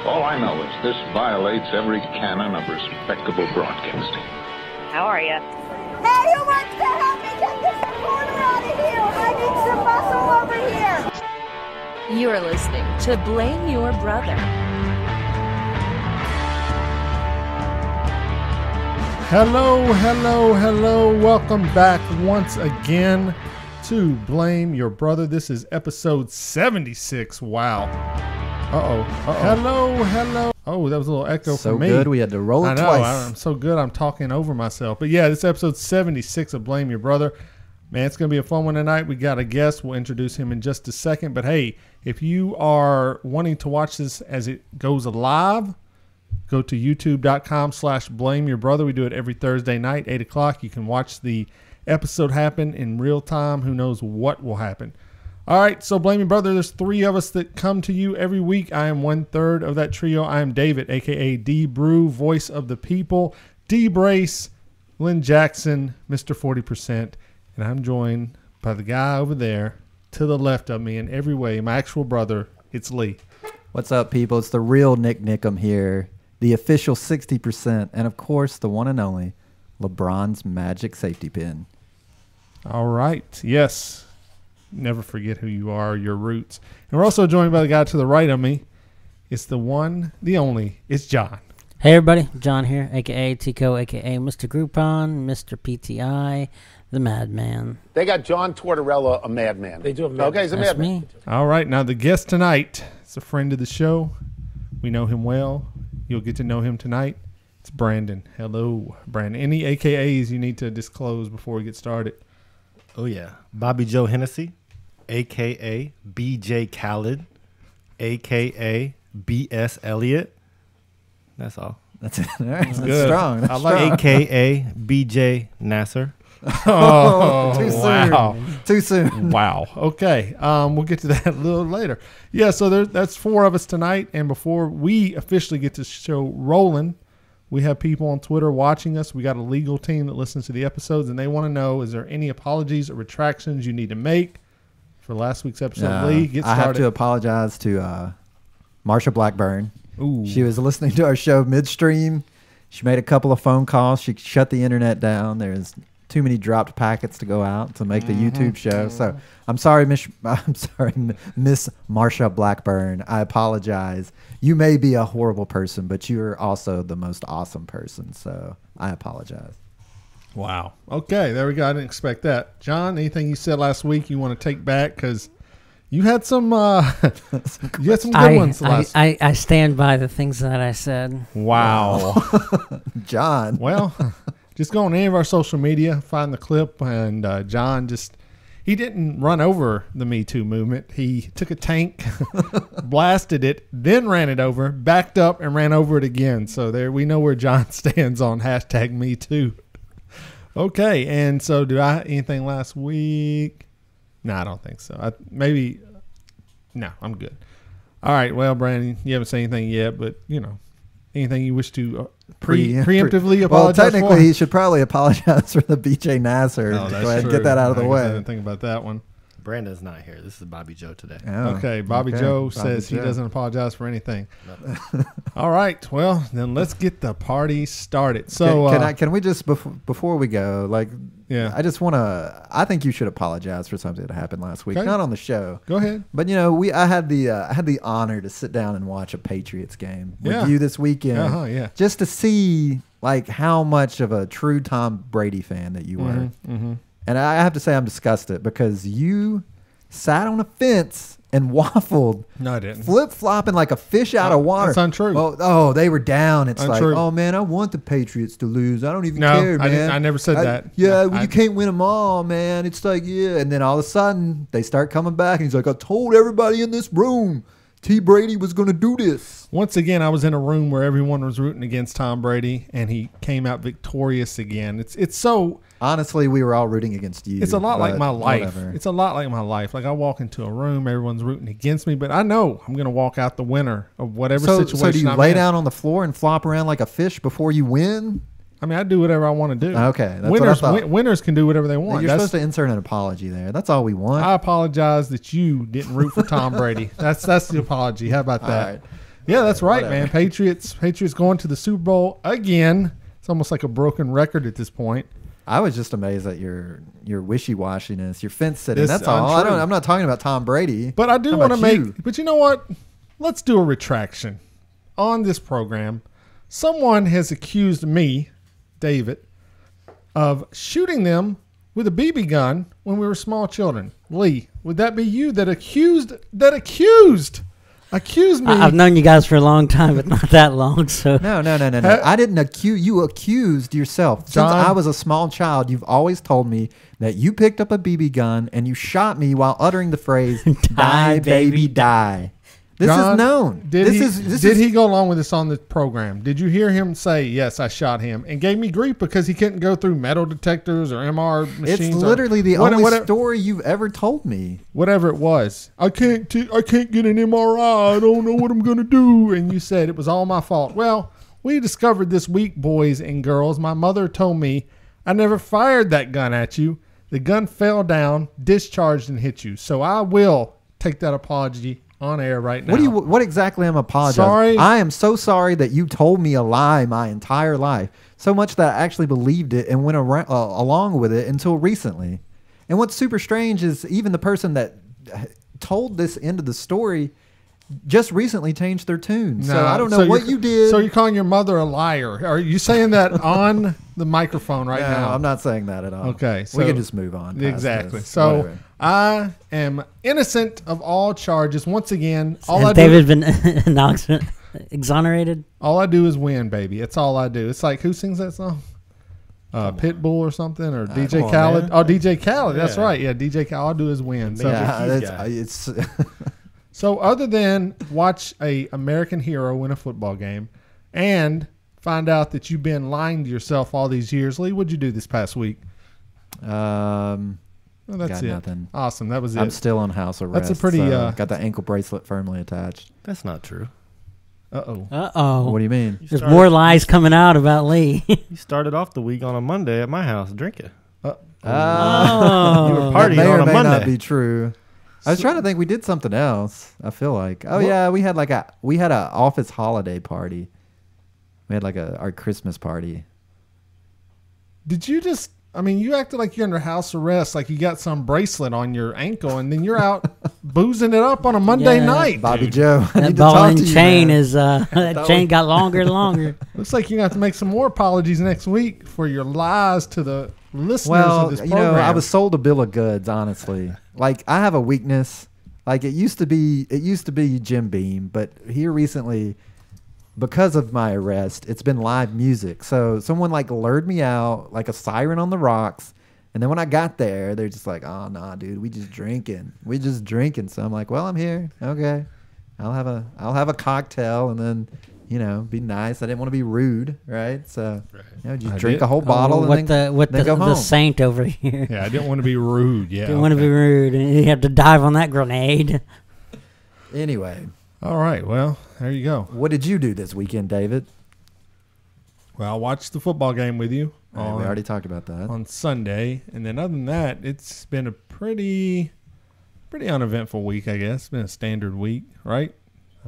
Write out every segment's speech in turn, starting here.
All I know is this violates every canon of respectable broadcasting. How are you? Hey, who wants to help me get this recorder out of here? I need some muscle over here. You're listening to Blame Your Brother. Hello, hello, hello. Welcome back once again to Blame Your Brother. This is episode 76. Wow. Uh-oh. Hello, hello. Oh, that was a little echo for me. So good, we had to roll it I know, twice. I'm so good, I'm talking over myself. But yeah, this is episode 76 of Blame Your Brother. Man, it's going to be a fun one tonight. We got a guest. We'll introduce him in just a second. But hey, if you are wanting to watch this as it goes live, go to youtube.com/blameyourbrother. We do it every Thursday night, 8 o'clock. You can watch the episode happen in real time. Who knows what will happen. All right, so Blame Your Brother. There's three of us that come to you every week. I am 1/3 of that trio. I am David, a.k.a. D. Brew, voice of the people. D. Brace, Lynn Jackson, Mr. 40%. And I'm joined by the guy over there to the left of me in every way, my actual brother. It's Lee. What's up, people? It's the real Nick Nickum here, the official 60%, and of course, the one and only LeBron's Magic Safety Pin. All right. Yes. Never forget who you are, your roots. And we're also joined by the guy to the right of me. It's the one, the only. It's John. Hey, everybody. John here, a.k.a. Tico, a.k.a. Mr. Groupon, Mr. PTI, the Madman. They got John Tortorella, a madman. They do have madman. Okay, he's a That's madman. me. All right. Now, the guest tonight is a friend of the show. We know him well. You'll get to know him tonight. It's Brandon. Hello, Brandon. Any AKAs you need to disclose before we get started? Oh, yeah. Bobby Joe Hennessy, a.k.a. BJ Khaled, a.k.a. B.S. Elliott. That's all. That's it. All right. That's good. strong. That's I like strong. A.k.a. B.J. Nasser. Oh, Too soon. wow. Too soon. Wow. Okay. We'll get to that a little later. Yeah, so that's four of us tonight. And before we officially get the show rolling, we have people on Twitter watching us. We got a legal team that listens to the episodes, and they want to know, is there any apologies or retractions you need to make for last week's episode? Lee, get started. I have to apologize to Marsha Blackburn. Ooh. She was listening to our show midstream. She made a couple of phone calls. She shut the internet down. There's too many dropped packets to go out to make the YouTube show. So I'm sorry, Miss Marsha Blackburn. I apologize. You may be a horrible person, but you're also the most awesome person. So I apologize. Wow. Okay, there we go. I didn't expect that. John, anything you said last week you want to take back? Because you had some you had some good ones last week. I stand by the things that I said. Wow. John. Well, just go on any of our social media, find the clip, and John he didn't run over the Me Too movement. He took a tank, blasted it, then ran it over, backed up, and ran over it again. So there, we know where John stands on hashtag Me Too. Okay, and so anything last week? No, I don't think so. No, I'm good. All right, well, Brandon, you haven't said anything yet, but, anything you wish to preemptively apologize Well, technically, for? he should probably apologize for the BJ Nasser. Oh, Go ahead and get that out of the way. I didn't think about that one. Brandon's not here. This is Bobby Joe today. Oh, Okay, Bobby Joe says he doesn't apologize for anything. All right, well, then let's get the party started. So can we just before we go, yeah, I think you should apologize for something that happened last week, Okay. not on the show. Go ahead. But I had the honor to sit down and watch a Patriots game with you this weekend, yeah, just to see how much of a true Tom Brady fan that you were. Mm-hmm. And I have to say I'm disgusted because you sat on a fence and waffled. No, I didn't. Flip-flopping like a fish out of water. That's untrue. Oh, they were down. It's Untrue. like, oh, man, I want the Patriots to lose. I don't even care, man. I never said that. Yeah, No, you can't win them all, man. It's like, yeah. And then all of a sudden, they start coming back, and he's like, I told everybody in this room T. Brady was going to do this. Once again, I was in a room where everyone was rooting against Tom Brady, and he came out victorious again. It's so... Honestly, we were all rooting against you. It's a lot like my life. Whatever. It's a lot like my life. Like I walk into a room, everyone's rooting against me, but I know I'm going to walk out the winner of whatever situation. So do you I'm lay in. down on the floor and flop around like a fish before you win? I mean, I do whatever I want to do. Okay, that's winners, what I thought. Winners can do whatever they want. You're supposed to insert an apology there. That's all we want. I apologize that you didn't root for Tom Brady. That's the apology. How about that? All right. Yeah, that's right, Whatever. man. Patriots going to the Super Bowl again. It's almost like a broken record at this point. I was just amazed at your wishy-washiness, your fence sitting. This That's all. untrue. I'm not talking about Tom Brady. But I do How want to about make. you? But you know what? Let's do a retraction on this program. Someone has accused me, David, of shooting them with a BB gun when we were small children. Lee, would that be you that accused me? I've known you guys for a long time, but not that long. So No. I didn't accuse you. Accused yourself. Since John? I was a small child, you've always told me that you picked up a BB gun and you shot me while uttering the phrase "Die, baby, die." This John, is known. Did This he is go along with this on the program? Did you hear him say, yes, I shot him, and gave me grief because he couldn't go through metal detectors or MR machines? It's or literally the only story you've ever told me. Whatever it was. I can't get an MRI. I don't know what I'm going to do. And you said it was all my fault. Well, we discovered this week, boys and girls. My mother told me I never fired that gun at you. The gun fell down, discharged, and hit you. So I will take that apology on air right now. What exactly am I apologizing? Sorry. I am so sorry that you told me a lie my entire life. So much that I actually believed it and went along with it until recently. And what's super strange is even the person that told this end of the story just recently changed their tune. So I don't know what you did. So you're calling your mother a liar. Are you saying that on the microphone right now? I'm not saying that at all. Okay. We can just move on. past Exactly. this. So Whatever. I am innocent of all charges. Once again, has David been exonerated? All I do is win, baby. It's all I do. It's like, who sings that song? Pitbull or something, or DJ on, Khaled? man. Oh, DJ Khaled. That's Yeah. right. Yeah, DJ Khaled. All I do is win. So, Yeah, Keys it's so other than watch a American hero win a football game and find out that you've been lying to yourself all these years, Lee, what'd you do this past week? Well, That's got it. nothing. Awesome. That was it. I'm still on house arrest. That's a pretty, so got the ankle bracelet firmly attached. That's not true. Uh-oh. Uh-oh. What do you mean? There's more lies coming out about Lee. You started off the week on a Monday at my house drinking. Oh, You were that partying may or on a may Monday. not be true. I was trying to think. We did something else. I feel like. Oh yeah, we had a office holiday party. We had our Christmas party. Did you just, you acted like you're under house arrest, like you got some bracelet on your ankle, and then you're out boozing it up on a Monday Yeah. night. Bobby Joe, I That need to ball talk and to you, chain man. is that chain got longer and longer. Looks like you're going to have to make some more apologies next week for your lies to the listeners Well, of this program. I was sold a bill of goods, honestly. Like I have a weakness. Like it used to be Jim Beam, but here recently, because of my arrest, it's been live music. So someone lured me out like a siren on the rocks. And then when I got there, they're just like, "Oh nah, dude, we just drinking. So I'm like, "Well, I'm here. Okay, I'll have a cocktail and then, be nice. I didn't want to be rude, right? So, just I drink did. a whole bottle and then go the home. saint over here. Yeah, I didn't want to be rude. Yeah. Didn't want to be rude, and you have to dive on that grenade. Anyway, All right. Well, there you go. what did you do this weekend, David? Well, I watched the football game with you We already talked about that. on Sunday. And then other than that, it's been a pretty uneventful week, I guess. It's been a standard week, right?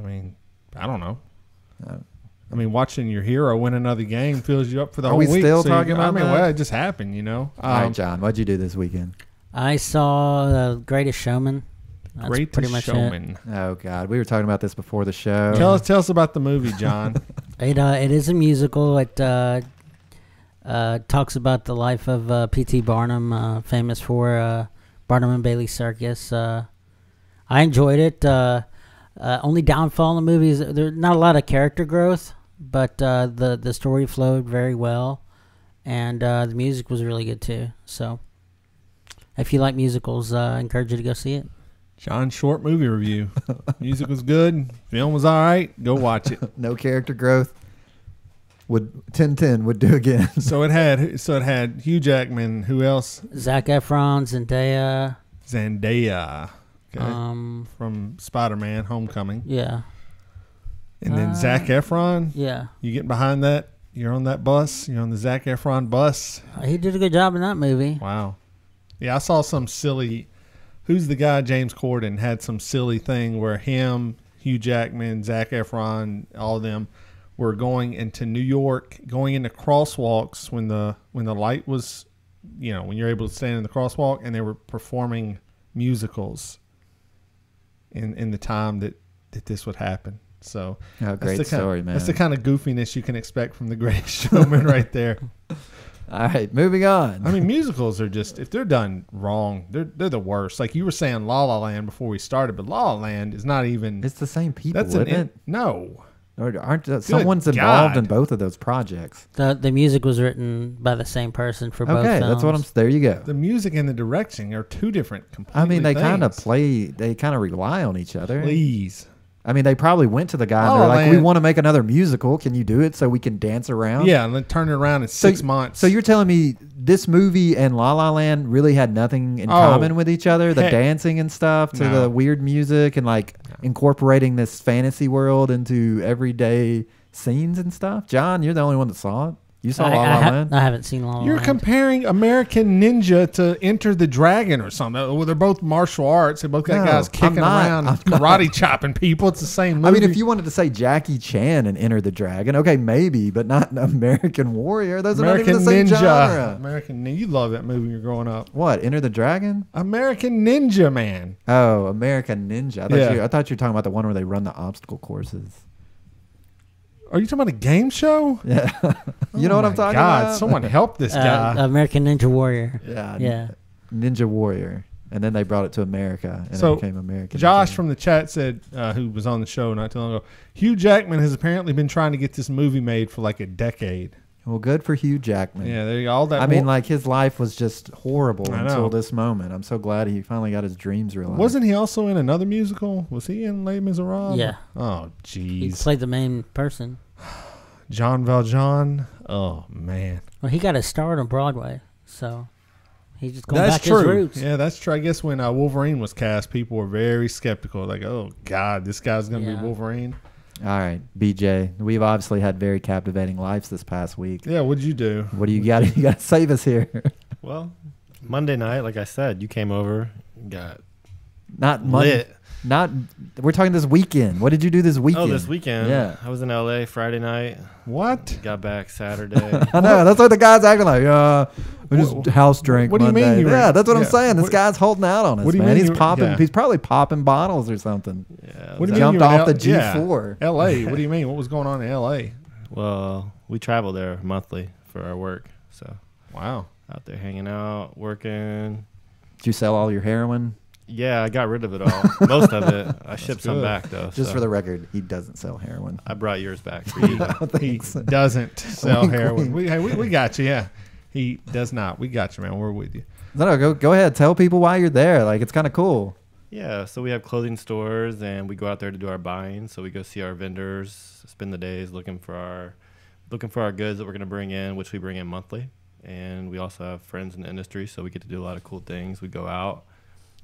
I don't know. Watching your hero win another game fills you up for the Are whole we week. still talking about that? Well, it just happened, All right, John, what'd you do this weekend? I saw The Greatest Showman. That's Greatest pretty much Showman. Oh God, we were talking about this before the show. Tell us about the movie, John. it. It is a musical. It talks about the life of P.T. Barnum, famous for Barnum and Bailey Circus. I enjoyed it. Only downfall in the movie is there's not a lot of character growth, but the story flowed very well, and the music was really good too. So, if you like musicals, I encourage you to go see it. John, short movie review. Music was good. Film was all right. Go watch it. No character growth. Would 10-10 would do again. So it had Hugh Jackman. Who else? Zac Efron, Zendaya. Okay. Zendaya. From Spider-Man: Homecoming. Yeah. And then Zac Efron. Yeah. You getting behind that? You're on that bus. You're on the Zac Efron bus. He did a good job in that movie. Wow. Yeah, I saw some silly. Who's the guy? James Corden had some silly thing where him, Hugh Jackman, Zac Efron, all of them were going into New York, going into crosswalks when the light was, when you're able to stand in the crosswalk, and they were performing musicals in the time that this would happen. So great story, man. That's the kind of goofiness you can expect from The Greatest Showman right there. All right, moving on. I mean, musicals are just, if they're done wrong, they're the worst. Like you were saying La La Land before we started, but La La Land is not even. It's the same people, That's isn't it? No. Or aren't someone's involved in both of those projects? The music was written by the same person for both films. Okay, that's what I'm. There you go. The music and the directing are two different. Completely I mean, they kind of things. they kind of rely on each other. Please. I mean, they probably went to the guy and La they're La like, Land. "We want to make another musical. Can you do it so we can dance around?" Yeah, and then turn it around in 6 months. So you're telling me this movie and La La Land really had nothing in common with each other? The heck. dancing and stuff to No. the weird music and like incorporating this fantasy world into everyday scenes and stuff? John, you're the only one that saw it. You saw La La Land? I haven't seen La La You're Land. comparing American Ninja to Enter the Dragon or something. Well, they're both martial arts. They both got No, guys I'm kicking not. around, I'm karate chopping people. It's the same movie. I mean, if you wanted to say Jackie Chan and Enter the Dragon, okay, maybe, but not American Warrior. Those American are not even the same Ninja. genre. American Ninja. You love that movie when you're growing up. What, Enter the Dragon? American Ninja, man. Oh, American Ninja. Yeah. I thought you were talking about the one where they run the obstacle courses. Are you talking about a game show? Yeah. You know what I'm talking God, about? someone help this guy. American Ninja Warrior. Yeah. Ninja Warrior. And then they brought it to America, and So, it became American. Josh Ninja. from the chat said, who was on the show not too long ago, Hugh Jackman has apparently been trying to get this movie made for like a decade. Well, good for Hugh Jackman. Yeah, there you go. All that. I mean, like, his life was just horrible I know. until this moment. I'm so glad he finally got his dreams realized. Wasn't he also in another musical? Was he in Les Miserables? Yeah. Oh, He jeez. played the main person. John Valjean. Oh, man. Well, he got his start on Broadway, so he's just going That's back true. his roots. Yeah, that's true. I guess when Wolverine was cast, people were very skeptical. Like, oh, God, this guy's going to be Wolverine. All right, BJ, we've obviously had very captivating lives this past week. Yeah, what'd you do? What do you got? You got to save us here. Well, Monday night, like I said, you came over, got Not Monday. lit. Not. We're talking this weekend. What did you do this weekend? Oh, this weekend? Yeah. I was in LA Friday night. What? Got back Saturday. I know. That's what the guy's acting like. We just house drank. what do you mean Monday. you were- Yeah, that's what I'm yeah, saying. This what- guy's holding out on us, what do you man. mean He's you were- popping. yeah. He's probably popping bottles or something. Yeah. What do you mean Jumped you were in off the yeah, G4. L.A. What do you mean? What was going on in L.A.? Well, we travel there monthly for our work. So Wow. out there hanging out, working. Did you sell all your heroin? Yeah, I got rid of it all. Most of it. I shipped some good. back, though. Just so for the record, he doesn't sell heroin. I brought yours back for you. He doesn't sell Wink, heroin. wink. We got you, yeah. He does not. We got you, man. We're with you. No, go ahead. Tell people why you're there. Like, it's kind of cool. Yeah, so we have clothing stores, and we go out there to do our buying. So we go see our vendors, spend the days looking for our goods that we're going to bring in, which we bring in monthly. And we also have friends in the industry, so we get to do a lot of cool things. We go out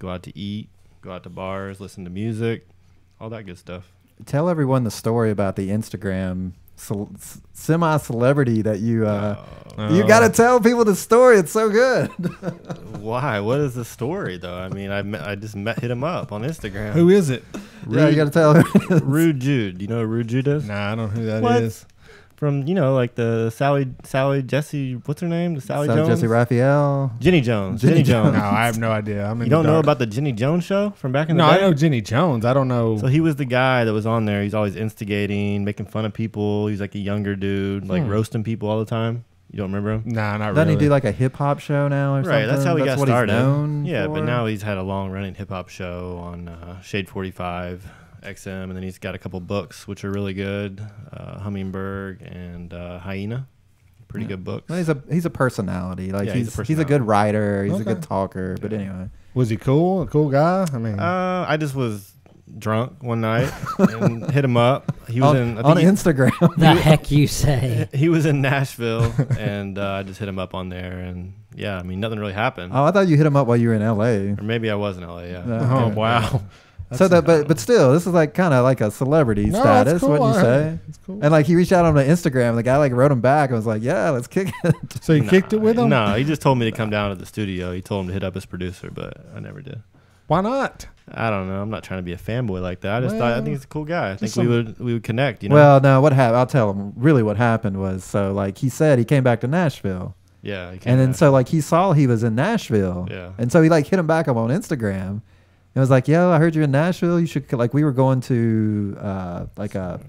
to eat, go out to bars, listen to music, all that good stuff. Tell everyone the story about the Instagram semi-celebrity that you you got to tell people the story. It's so good. Why? What is the story, though? I mean, I just hit him up on Instagram. Who is it? Yeah, you got to tell. Rude Jude. Do you know who Rude Jude is? Nah, I don't know who that is. What? From, like the Sally Jesse, what's her name? The Sally Jones? Jesse Raphael. Jenny Jones. Jenny Jenny Jones. No, I have no idea. I'm in You don't the know dark. about the Jenny Jones show from back in the No, day? I know Jenny Jones. I don't know. So he was the guy that was on there. He's always instigating, making fun of people. He's like a younger dude, like roasting people all the time. You don't remember him? Nah, not Doesn't really. he do like a hip hop show now or something? Right, that's how he got what started. He's known yeah, for? but now he's had a long running hip hop show on Shade 45 XM, and then he's got a couple books which are really good, Hummingbird and Hyena. Pretty good books. Well, he's a personality. Like Yeah, he's he's a a good writer. He's a Okay. good talker. But anyway, Was he cool? A cool guy? I mean, I just was drunk one night and hit him up. He was on, in I on think The Instagram. heck you say? he was in Nashville, and I just hit him up on there, and yeah, I mean nothing really happened. Oh, I thought you hit him up while you were in L.A. Or maybe I was in LA. Yeah. Yeah. oh, wow. So but still, this is like kind of like a celebrity No, status, that's cool. wouldn't you All say? right. That's cool. And like he reached out on the Instagram, and the guy like wrote him back and was like, "Yeah, let's kick it." So you kicked it with him? No, he just told me to come down to the studio. He told him to hit up his producer, but I never did. Why not? I don't know. I'm not trying to be a fanboy like that. I think he's a cool guy. I think we would connect. You know. Well, no. What happened? I'll tell him. Really, what happened was like he said he came back to Nashville. Yeah. And then so he saw he was in Nashville. Yeah. And so he hit him back up on Instagram. And was like, "Yo, I heard you're in Nashville. You should we were going to a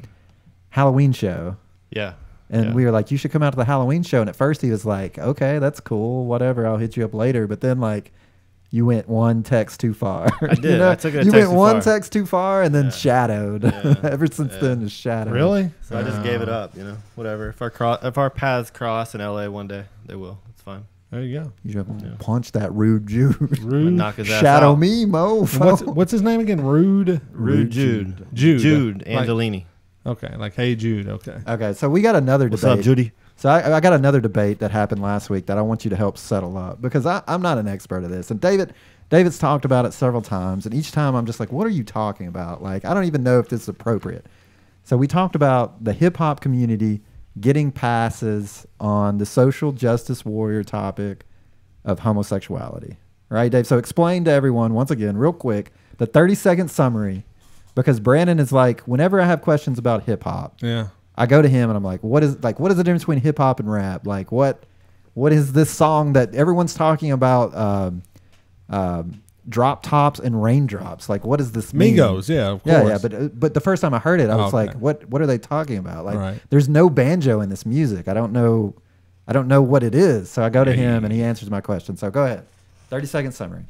Halloween show." Yeah. And we were like, "You should come out to the Halloween show." And at first he was like, "Okay, that's cool. Whatever. I'll hit you up later." But then you went one text too far. I did. I took it a you text went too one far. text too far and then shadowed. Yeah. Ever since then, it's shadowed. Really? So I just gave it up. Whatever. If our paths cross in LA one day, they will. It's fine. There you go. You should punch that rude Jude. Rude. Knock his ass Shadow out. me, mo. What's his name again? Rude Jude. Jude. Jude Angelini. Okay, hey Jude. Okay. Okay, so we got another debate. What's up, Judy? So I got another debate that happened last week that I want you to help settle up because I'm not an expert at this. And David's talked about it several times, and each time I'm just like, what are you talking about? I don't even know if this is appropriate. So we talked about the hip-hop community getting passes on the social justice warrior topic of homosexuality. Right, Dave? So explain to everyone, once again, real quick, the 30-second summary, because Brandon is like, whenever I have questions about hip-hop, Yeah. I go to him and I'm like, what is the difference between hip hop and rap? What is this song that everyone's talking about? Drop tops and raindrops. What does this mean? Migos, yeah, of course. Yeah. But the first time I heard it, I was okay. like, what are they talking about? Right. There's no banjo in this music. I don't know what it is. So I go to him and he answers my question. So go ahead. 30-second summary.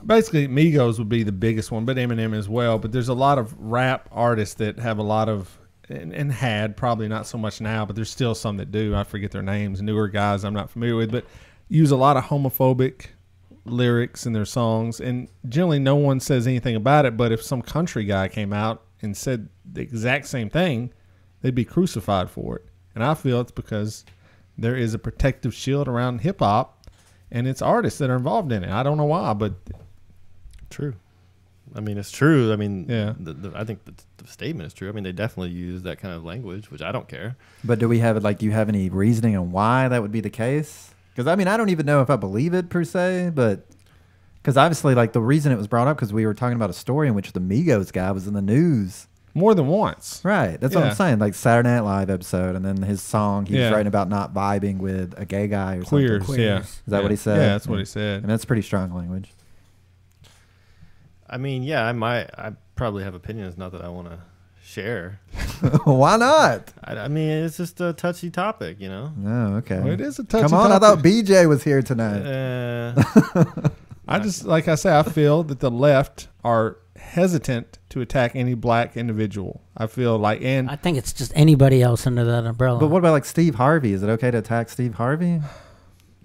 Basically, Migos would be the biggest one, but Eminem as well. But there's a lot of rap artists that have a lot of, and had, probably not so much now, but there's still some that do. I forget their names, newer guys I'm not familiar with, but use a lot of homophobic lyrics in their songs. And generally no one says anything about it, but if some country guy came out and said the exact same thing, they'd be crucified for it. And I feel it's because there is a protective shield around hip-hop, and it's artists that are involved in it. I don't know why, but... True. I mean, it's true. I mean, yeah. I think the statement is true. I mean, they definitely use that kind of language, which I don't care. But do we have do you have any reasoning on why that would be the case? Because, I mean, I don't even know if I believe it per se, but because obviously, the reason it was brought up because we were talking about a story in which the Migos guy was in the news. More than once. Right. That's what I'm saying. Saturday Night Live episode, and then his song, he was writing about not vibing with a gay guy or Queers, something. yeah. Is that what he said? Yeah, that's what he said. And that's pretty strong language. I mean, yeah, I probably have opinions, not that I want to share. Why not? I mean, it's just a touchy topic, Oh, okay. Well, it is a touchy Come on, topic. I thought BJ was here tonight. I just, like I say, I feel that the left are hesitant to attack any black individual. I feel and I think it's just anybody else under that umbrella. But what about Steve Harvey? Is it okay to attack Steve Harvey?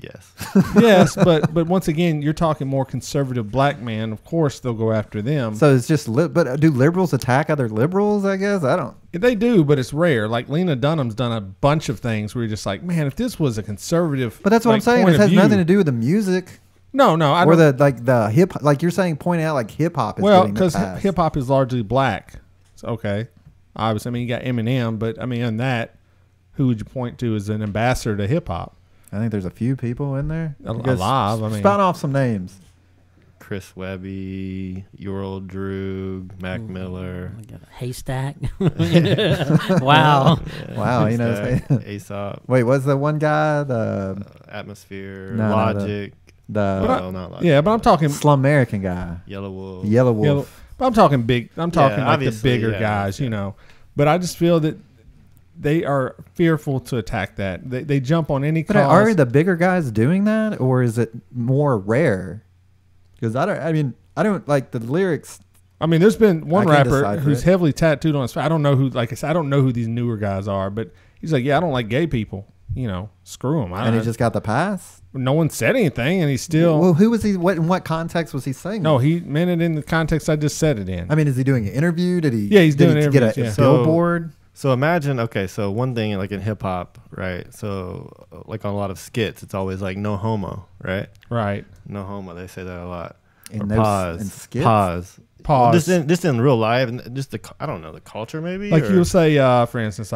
Yes. yes, but once again, you're talking more conservative black men. Of course, they'll go after them. So it's just, but do liberals attack other liberals? I guess I don't. They do, but it's rare. Lena Dunham's done a bunch of things where you're just like, man, if this was a conservative, but that's what I'm saying. It has nothing to do with the music. No, I or don't. the hip, you're saying, point out hip hop. Well, because hip hop is largely black. So, okay, obviously, I mean, you got Eminem, but I mean, on that, who would you point to as an ambassador to hip hop? I think there's a few people in there. Alive. I mean, spout off some names. Chris Webby, Ural Droog, Mac Miller. Haystack. Wow. Yeah, Wow. Haystack, Aesop. Wait, what's the one guy? The Atmosphere. No, Logic. not Logic. Yeah, but I'm talking Slum American guy. Yellow Wolf. Yellow Wolf. But I'm talking big. I'm talking the bigger guys, yeah. But I just feel that they are fearful to attack that. They jump on any cause. But are the bigger guys doing that, or is it more rare? Because I don't like the lyrics. I mean, there's been one rapper decipher who's it. heavily tattooed on his face. I don't know who. Like I said, I don't know who these newer guys are. But he's like, yeah, I don't like gay people. Screw them. And he just got the pass. No one said anything, and he still. Well, who was he? In what context was he saying? No, that? he meant it in the context I just said it in. I mean, is he doing an interview? Did he? Yeah, he's doing did he interviews, get a yeah. billboard. So imagine, so one thing in hip hop, right? So on a lot of skits, it's always no homo, right? Right. No homo. They say that a lot. In or those- pause. in skits? Pause. Pause. Just in real life, and just I don't know, the culture maybe. Like or, you'll say, for instance,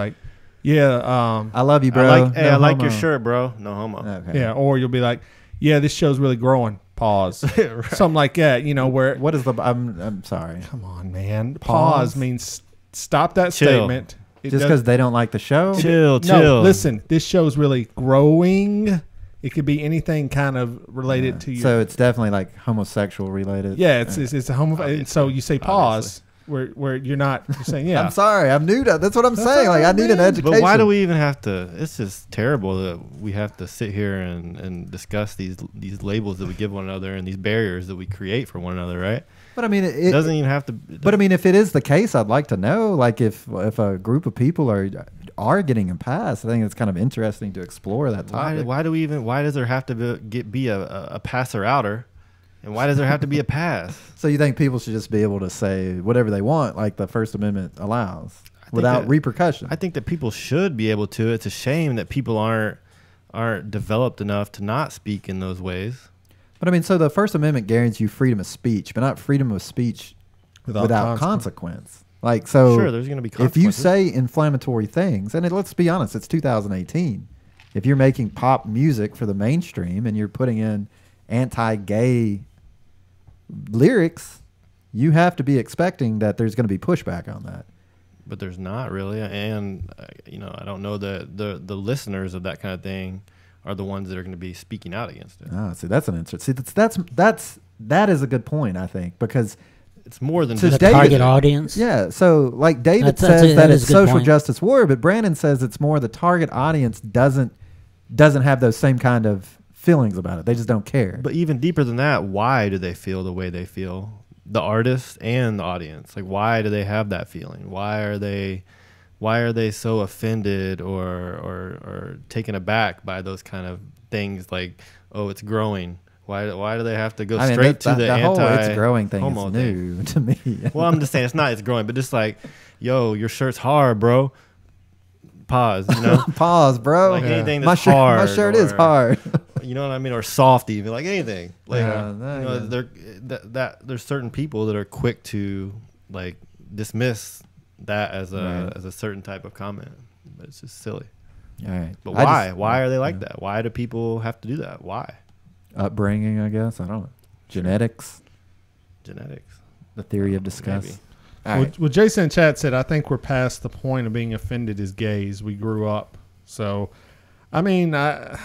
yeah, I love you, bro. I like No your homo. shirt, bro. No homo. Okay. yeah, or you'll be like, yeah, this show's really growing. pause, something like that. You know, where What is the? I'm sorry. come on, man, Pause? pause means stop that Chill. statement. It Just does- because they don't like the show. Chill. No, listen, this show's really growing. It could be anything kind of related to your. So it's definitely like homosexual related. yeah, it's a homophobic. So you say pause where you're not. You're saying yeah. I'm sorry. I'm new to. That's what I'm saying. all Like I right, need an man. education. But why do we even have to? It's just terrible that we have to sit here and discuss these labels that we give one another and these barriers that we create for one another, right? But I mean, It doesn't even have to. But I mean, if it is the case, I'd like to know. Like if a group of people are getting a pass, I think it's kind of interesting to explore that topic. Why do we even? Why does there have to be a passer outer, and why does there have to be a pass? So you think people should just be able to say whatever they want, like the First Amendment allows, without that- repercussion? I think that people should be able to. It's a shame that people aren't developed enough to not speak in those ways. But I mean, so the First Amendment guarantees you freedom of speech, but not freedom of speech without consequence. Like, so Sure, there's going to be if you consequences. say inflammatory things, and let's be honest, it's 2018. If you're making pop music for the mainstream and you're putting in anti-gay lyrics, you have to be expecting that there's going to be pushback on that. But there's not really, and I don't know that the listeners of that kind of thing are the ones that are going to be speaking out against it. Oh, see, that's an interesting. See, that is a good point, I think, because It's more than To just The David- target audience. yeah. So, like David That's says that is it's a good social point. justice warrior, but Brandon says it's more the target audience doesn't have those same kind of feelings about it. They just don't care. But even deeper than that, why do they feel the way they feel? The artist and the audience. Like, why do they have that feeling? Why are they so offended or taken aback by those kind of things? Like, oh, it's growing. Why do they have to go I mean, straight to the whole anti it's growing thing homo is thing? new to me. Well, I'm just saying it's growing, but just like, yo, your shirt's hard, bro. Pause, you know? Pause, bro. Like anything my that's hard. My shirt is or- hard. You know what I mean? Or soft, even like anything. Like Yeah, there's certain people that are quick to like dismiss that as a certain type of comment. But it's just silly. All right. But why? Why are they like that? Why do people have to do that? Why? Upbringing, I guess. I don't know. Genetics. Genetics. The theory of disgust. Maybe. All right. Well, Jason in chat said, I think we're past the point of being offended as gays. We grew up. So, I mean, I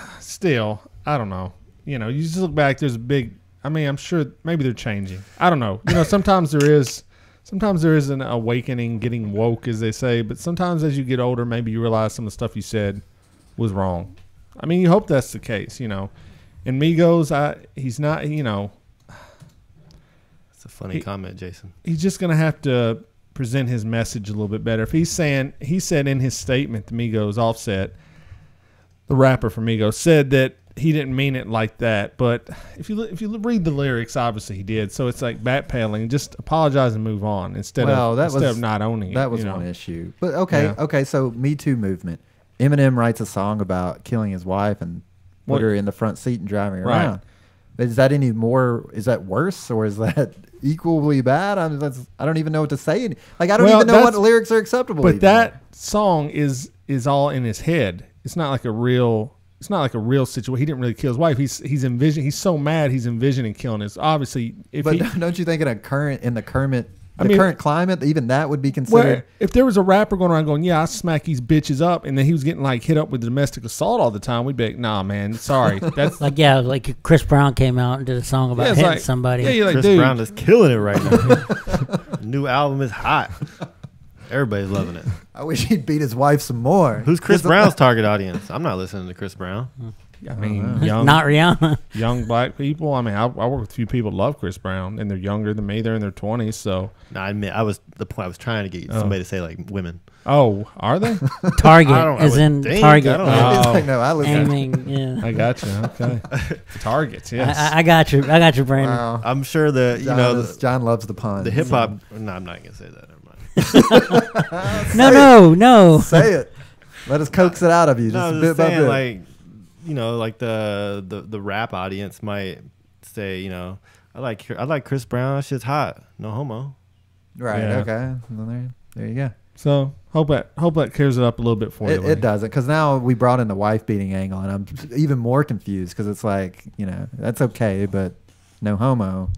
don't know. You know, you just look back, there's a big, I mean, I'm sure maybe they're changing. I don't know. You know, sometimes there is an awakening, getting woke, as they say. But sometimes as you get older, maybe you realize some of the stuff you said was wrong. I mean, you hope that's the case, you know. And Migos, he's not, you know. It's a funny comment, Jason. He's just going to have to present his message a little bit better. If he's saying, he said in his statement, the Migos Offset, the rapper from Migos, said that he didn't mean it like that. But if you read the lyrics, obviously he did. So it's like backpedaling. Just apologize and move on instead of not owning it. That was you know? one issue. But okay, so Me Too movement. Eminem writes a song about killing his wife and put her in the front seat and driving her Right. around. Is that any more? Is that worse, or is that equally bad? I don't even know what to say. Like I don't even know what lyrics are acceptable. But even. that song is all in his head. It's not like a real situation. He didn't really kill his wife. He's envisioning. He's so mad. He's envisioning killing his. Obviously, don't you think in the current climate, even that would be considered? Well, if there was a rapper going around going, yeah, I smack these bitches up, and then he was getting like hit up with domestic assault all the time, we'd be like, nah, man, sorry. That's like Chris Brown came out and did a song about hitting somebody. Yeah, you're like, Chris dude, Brown is killing it right now. New album is hot. Everybody's loving it. I wish he'd beat his wife some more. Who's Chris Brown's target audience? I'm not listening to Chris Brown. I mean, Not Rihanna. young black people. I mean, I work with a few people that love Chris Brown, and they're younger than me. They're in their 20s. So, No, I admit, I was trying to get somebody to say like women. oh, are they? Target, I don't- I as would in think, target. I don't know. It's like, no, I listen. Aiming, yeah. I got you. Okay, targets. Yes. I got you. I got you, Brandon. Wow. I'm sure that John loves the pun. the hip hop. No, I'm not gonna say that. Never mind. No. Say it. Let us coax it out of you. No, Just I'm a bit just by saying, bit. like, like the rap audience might say, I like Chris Brown. That shit's hot. No homo. Right. Yeah. Okay. Well, there you go. So hope that clears it up a little bit for you. It doesn't, because now we brought in the wife beating angle, and I'm even more confused because it's like, that's okay, but no homo.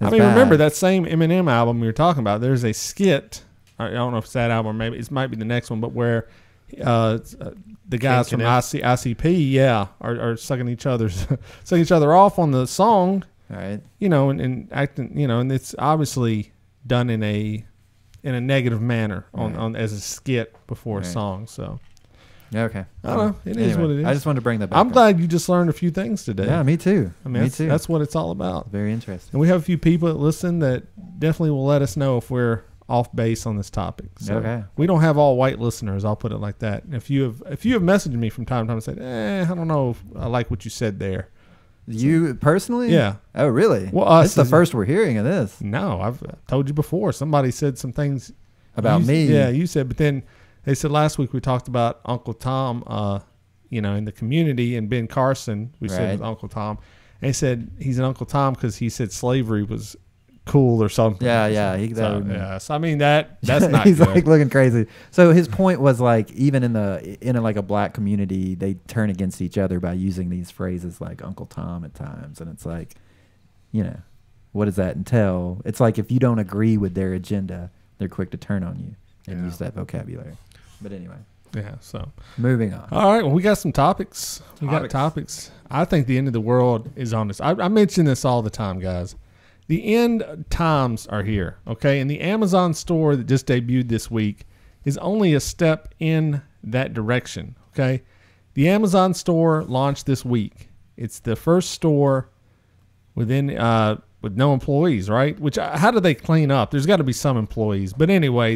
I mean, remember that same Eminem album we were talking about? There's a skit. I don't know if it's that album or maybe it might be the next one, but where the guys from ICP, are sucking each other off on the song. All right. And acting, and it's obviously done in a negative manner on as a skit before a song. So. Okay. I don't know. It is what it is. I just wanted to bring that back. I'm glad you just learned a few things today. Yeah, me too. I mean, that's what it's all about. Very interesting. And we have a few people that listen that definitely will let us know if we're off base on this topic. So okay. We don't have all white listeners. I'll put it like that. If you have messaged me from time to time and said, I don't know if I like what you said there. You personally? Yeah. Oh, really? Well, it's the first we're hearing of this. No, I've told you before. Somebody said some things about me. Yeah, you said, but then they said last week we talked about Uncle Tom, in the community, and Ben Carson, we said it was Uncle Tom. And they said he's an Uncle Tom because he said slavery was cool or something. Yeah. So I mean that's not he's good. like looking crazy. So his point was like even in a black community they turn against each other by using these phrases like Uncle Tom at times, and it's like, what does that entail? It's like if you don't agree with their agenda, they're quick to turn on you and use that vocabulary. But anyway. Yeah, so moving on. All right, well, we got some topics. Got topics. I think the end of the world is on us. I mention this all the time, guys. The end times are here, okay? And the Amazon store that just debuted this week is only a step in that direction, okay? The Amazon store launched this week. It's the first store within with no employees, right? Which, how do they clean up? There's got to be some employees. But anyway,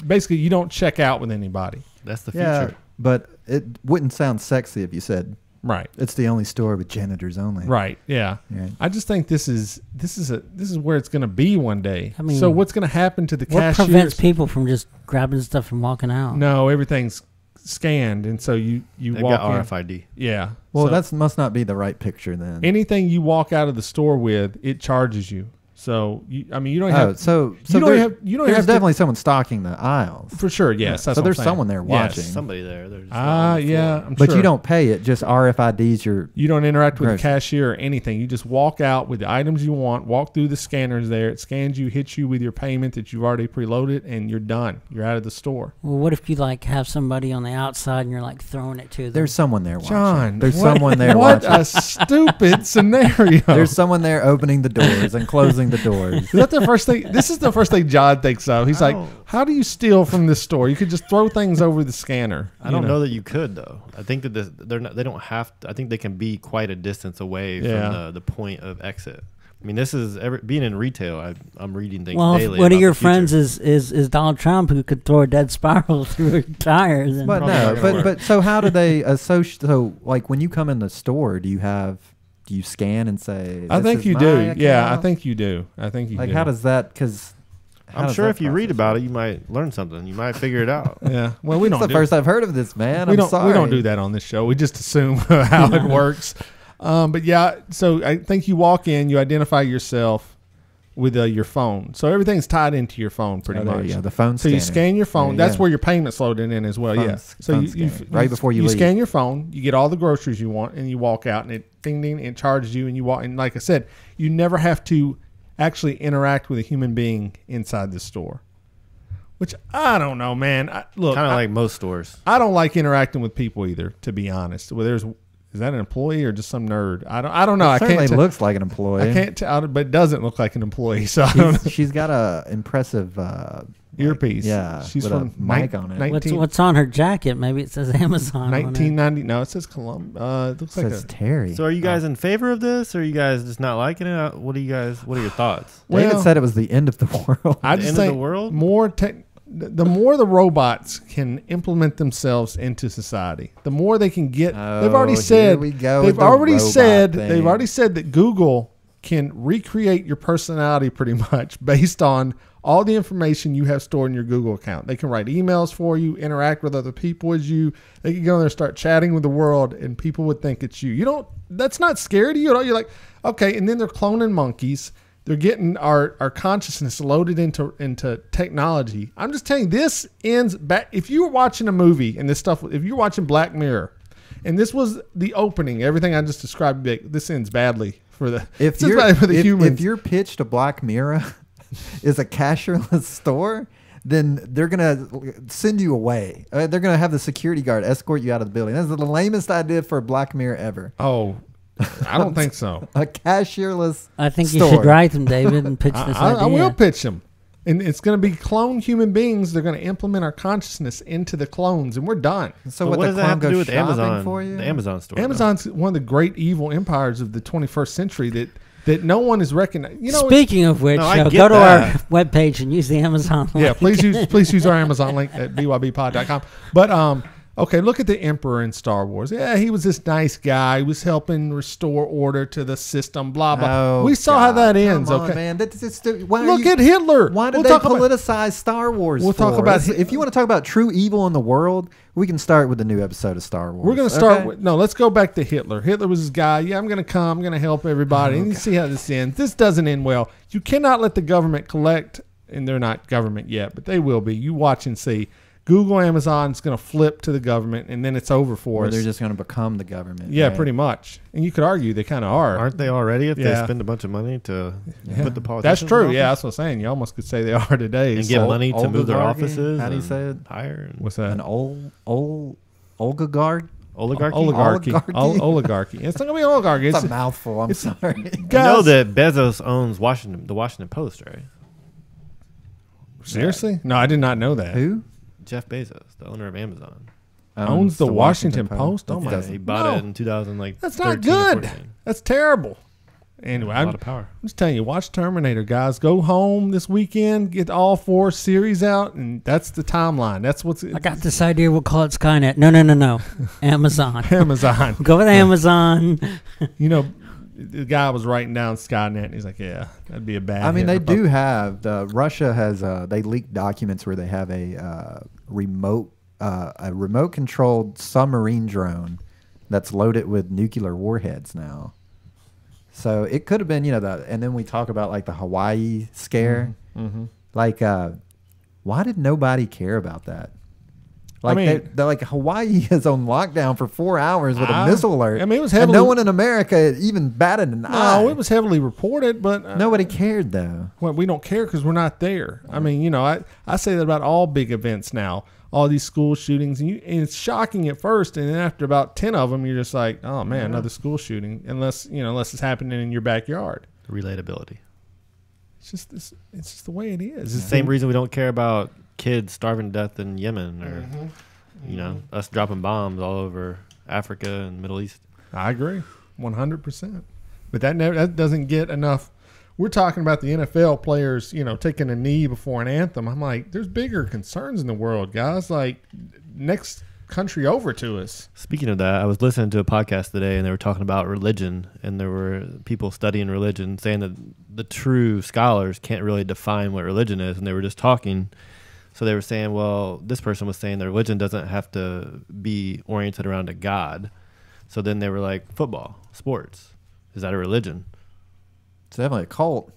basically you don't check out with anybody. That's the future. Yeah, but it wouldn't sound sexy if you said, right, it's the only store with janitors only. Right, yeah. I just think this is where it's going to be one day. I mean, so what's going to happen to the cashiers? What prevents people from just grabbing stuff and walking out? No, everything's scanned, and so you walk got in. RFID. Yeah. Well, that must not be the right picture then. Anything you walk out of the store with, it charges you. So you don't have. So you don't have. There's definitely someone stocking the aisles for sure. Yes. So there's someone there watching. Yes, somebody there. Yeah. But you don't pay it. Just RFIDs. You don't interact with the cashier or anything. You just walk out with the items you want. Walk through the scanners there. It scans you, hits you with your payment that you've already preloaded, and you're done. You're out of the store. Well, what if you have somebody on the outside and you're throwing it to them? There's someone there watching. John, there's someone there watching. What a stupid scenario. There's someone there opening the doors and closing the doors. Is that the first thing? This is the first thing John thinks of. He's like, how do you steal from this store? You could just throw things over the scanner. I don't know that you could, though. I think that they don't have to. I think they can be quite a distance away from the point of exit. I mean, this is being in retail. I'm reading things daily. Well, one of your friends is Donald Trump, who could throw a dead spiral through her tires. And but so how do they associate? So when you come in the store, do you scan and say? I think you do. Yeah, I think you do. do. How does that? Because I'm sure if you read about it, you might learn something. You might figure it out. Yeah. Well, we don't. It's the first I've heard of this, man. We don't do that on this show. We just assume how it works. But yeah, so I think you walk in, you identify yourself with your phone. So everything's tied into your phone pretty much. Yeah, the phone. So you scan your phone. That's where your payment's loaded in as well. So you right before you leave. Scan your phone. You get all the groceries you want, and you walk out, and it ding ding, it charges you, and you walk. And like I said, you never have to actually interact with a human being inside the store. Which I don't know, man. Look, kind of like most stores. I don't like interacting with people either, to be honest. Is that an employee or just some nerd? I don't know. It certainly looks like an employee. I can't tell, but it doesn't look like an employee. So I don't know. She's got a impressive earpiece. Yeah, she's with from a mic on it. What's on her jacket? Maybe it says Amazon. 1990. No, it says Columbia. It looks like Terry. So are you guys in favor of this, or are you guys just not liking it? What are your thoughts? David said it was the end of the world. I just think the world? The more the robots can implement themselves into society, the more they can get. They've already said. They've already said that Google can recreate your personality pretty much based on all the information you have stored in your Google account. They can write emails for you, interact with other people as you. They can go in there and start chatting with the world, and people would think it's you. That's not scary to you at all. You're like, okay, and then they're cloning monkeys. They're getting our consciousness loaded into technology. I'm just telling you, this ends back. If you were watching a movie and this stuff, if you're watching Black Mirror, and this was the opening, everything I just described, this ends badly for the If your pitch to Black Mirror is a cashierless store, then they're gonna send you away. They're gonna have the security guard escort you out of the building. That's the lamest idea for a Black Mirror ever. Oh, I don't think so. A cashierless. I think store. you should write them, David, and pitch this idea. I will pitch them. And it's going to be clone human beings. They're going to implement our consciousness into the clones, and we're done. So what does that have to do with Amazon? For you? The Amazon store. Amazon's one of the great evil empires of the 21st century that no one is recognized. You know, Speaking of which, go to our webpage and use the Amazon link. Yeah, please use our Amazon link at bybpod.com. But okay, look at the Emperor in Star Wars. Yeah, he was this nice guy. He was helping restore order to the system, blah, blah. We saw how that ends, Come on, okay? man. Look at Hitler. Why did they politicize Star Wars? We'll talk about if you want to talk about true evil in the world, we can start with the new episode of Star Wars. We're going to start with, let's go back to Hitler. Hitler was this guy, I'm going to come, I'm going to help everybody. And you see how this ends. This doesn't end well. You cannot let the government collect, and they're not government yet, but they will be. You watch and see. Google, Amazon's going to flip to the government, and then it's over for us. They're just going to become the government. Yeah, right? Pretty much. And you could argue they kind of are. Aren't they already if they spend a bunch of money to put the politicians That's true. in Yeah, that's what I'm saying. You almost could say they are today. And give money to move their offices. How do you say it? Higher. What's that? An oligarchy? Oligarchy. It's not going to be an oligarchy. It's a mouthful. I'm sorry. You know that Bezos owns the Washington Post, right? Seriously? No, I did not know that. Who? Jeff Bezos, the owner of Amazon, owns the Washington Post. Oh my! He bought it in 2000. That's not good. That's terrible. Anyway, a lot of power. I'm just telling you, watch Terminator, guys. Go home this weekend, get all 4 series out, and that's the timeline. That's what's. I got this idea. We'll call it Skynet. No. Amazon. Amazon. Go with Amazon. You know, the guy was writing down Skynet, and he's like, "Yeah, that'd be a bad." I mean, they do have Russia has they leaked documents where they have a remote controlled submarine drone that's loaded with nuclear warheads now. So it could have been, and then we talk about like the Hawaii scare. Mm-hmm. Like, why did nobody care about that? Like, they're like, Hawaii is on lockdown for 4 hours with a missile alert. I mean, it was heavily. And no one in America even batted an eye. No, it was heavily reported, but nobody cared though. Well, we don't care because we're not there. I mean, I say that about all big events now. All these school shootings, and it's shocking at first, and then after about 10 of them, you're just like, oh man, another school shooting. Unless it's happening in your backyard. Relatability. It's just the way it is. It's the same reason we don't care about kids starving to death in Yemen, or us dropping bombs all over Africa and Middle East. I agree, 100%. But that doesn't get enough. We're talking about the NFL players, taking a knee before an anthem. I'm like, there's bigger concerns in the world, guys. Like, next country over to us. Speaking of that, I was listening to a podcast today, and they were talking about religion, and there were people studying religion saying that the true scholars can't really define what religion is, and they were just talking. So they were saying, well, this person was saying that religion doesn't have to be oriented around a god. So then they were like, football, sports, is that a religion? It's definitely a cult.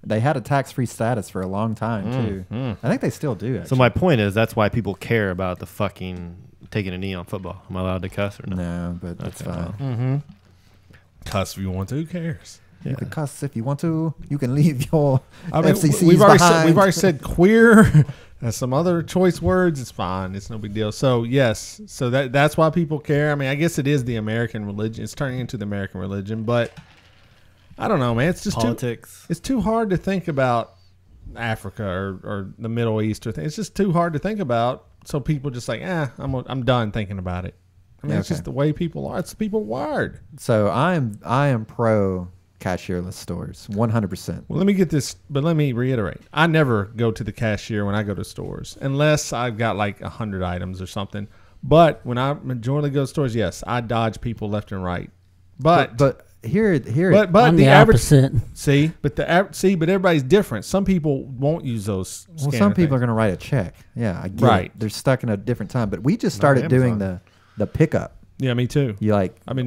They had a tax-free status for a long time, too. I think they still do, actually. So my point is that's why people care about the fucking taking a knee on football. Am I allowed to cuss or no? No, but that's fine. Mm-hmm. Cuss if you want to. Who cares? You can cuss if you want to. You can leave your FCCs we've behind. already said queer. Some other choice words. It's fine. It's no big deal. So, yes. So that's why people care. I mean, I guess it is the American religion. It's turning into the American religion, but I don't know, man. It's just politics. It's too hard to think about Africa or the Middle East or things. It's just too hard to think about. So people just like, I'm done thinking about it. I mean, it's just the way people are. It's the people wired. So I am pro cashierless stores, 100%. Well, let me get this, but let me reiterate. I never go to the cashier when I go to stores unless I've got like 100 items or something. But when I majorly go to stores, yes, I dodge people left and right. But Here. But I'm the the average. opposite. But everybody's different. Some people won't use those. Well, some people are going to write a check. Yeah, I get it. They're stuck in a different time. But we just started doing the pickup. Yeah, me too. You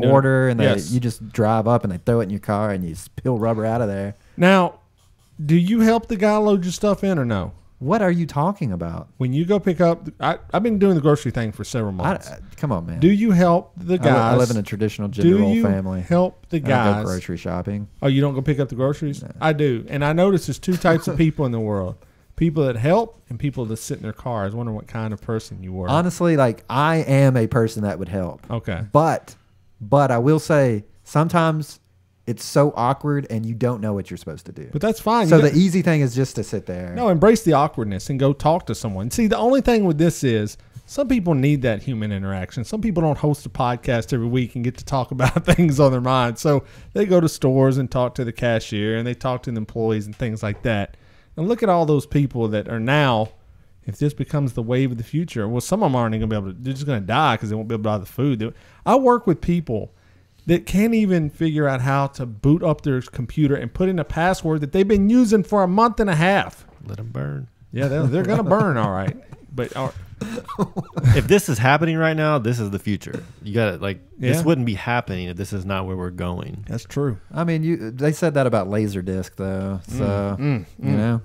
order and you just drive up and they throw it in your car and you just peel rubber out of there. Now, do you help the guy load your stuff in or no? What are you talking about? When you go pick up, I've been doing the grocery thing for several months. Come on, man. Do you help the guys? I live in a traditional gender role family. Help the I don't guys? go grocery shopping. Oh, you don't go pick up the groceries? No. I do. And I notice there's two types of people in the world. People that help and people that sit in their car. I was wondering what kind of person you were. Honestly, like I am a person that would help. Okay. But I will say sometimes it's so awkward and you don't know what you're supposed to do. But that's fine. So the easy thing is just to sit there. No, embrace the awkwardness and go talk to someone. See, the only thing with this is some people need that human interaction. Some people don't host a podcast every week and get to talk about things on their mind. So they go to stores and talk to the cashier and they talk to the employees and things like that. And look at all those people that are now, if this becomes the wave of the future, well, some of them aren't going to be able to, they're just going to die because they won't be able to buy the food. I work with people that can't even figure out how to boot up their computer and put in a password that they've been using for a month and a half. Let them burn. Yeah, they're going to burn, all right. But if this is happening right now, this is the future. You got to this wouldn't be happening if this is not where we're going. That's true. I mean, they said that about Laserdisc though. So you know.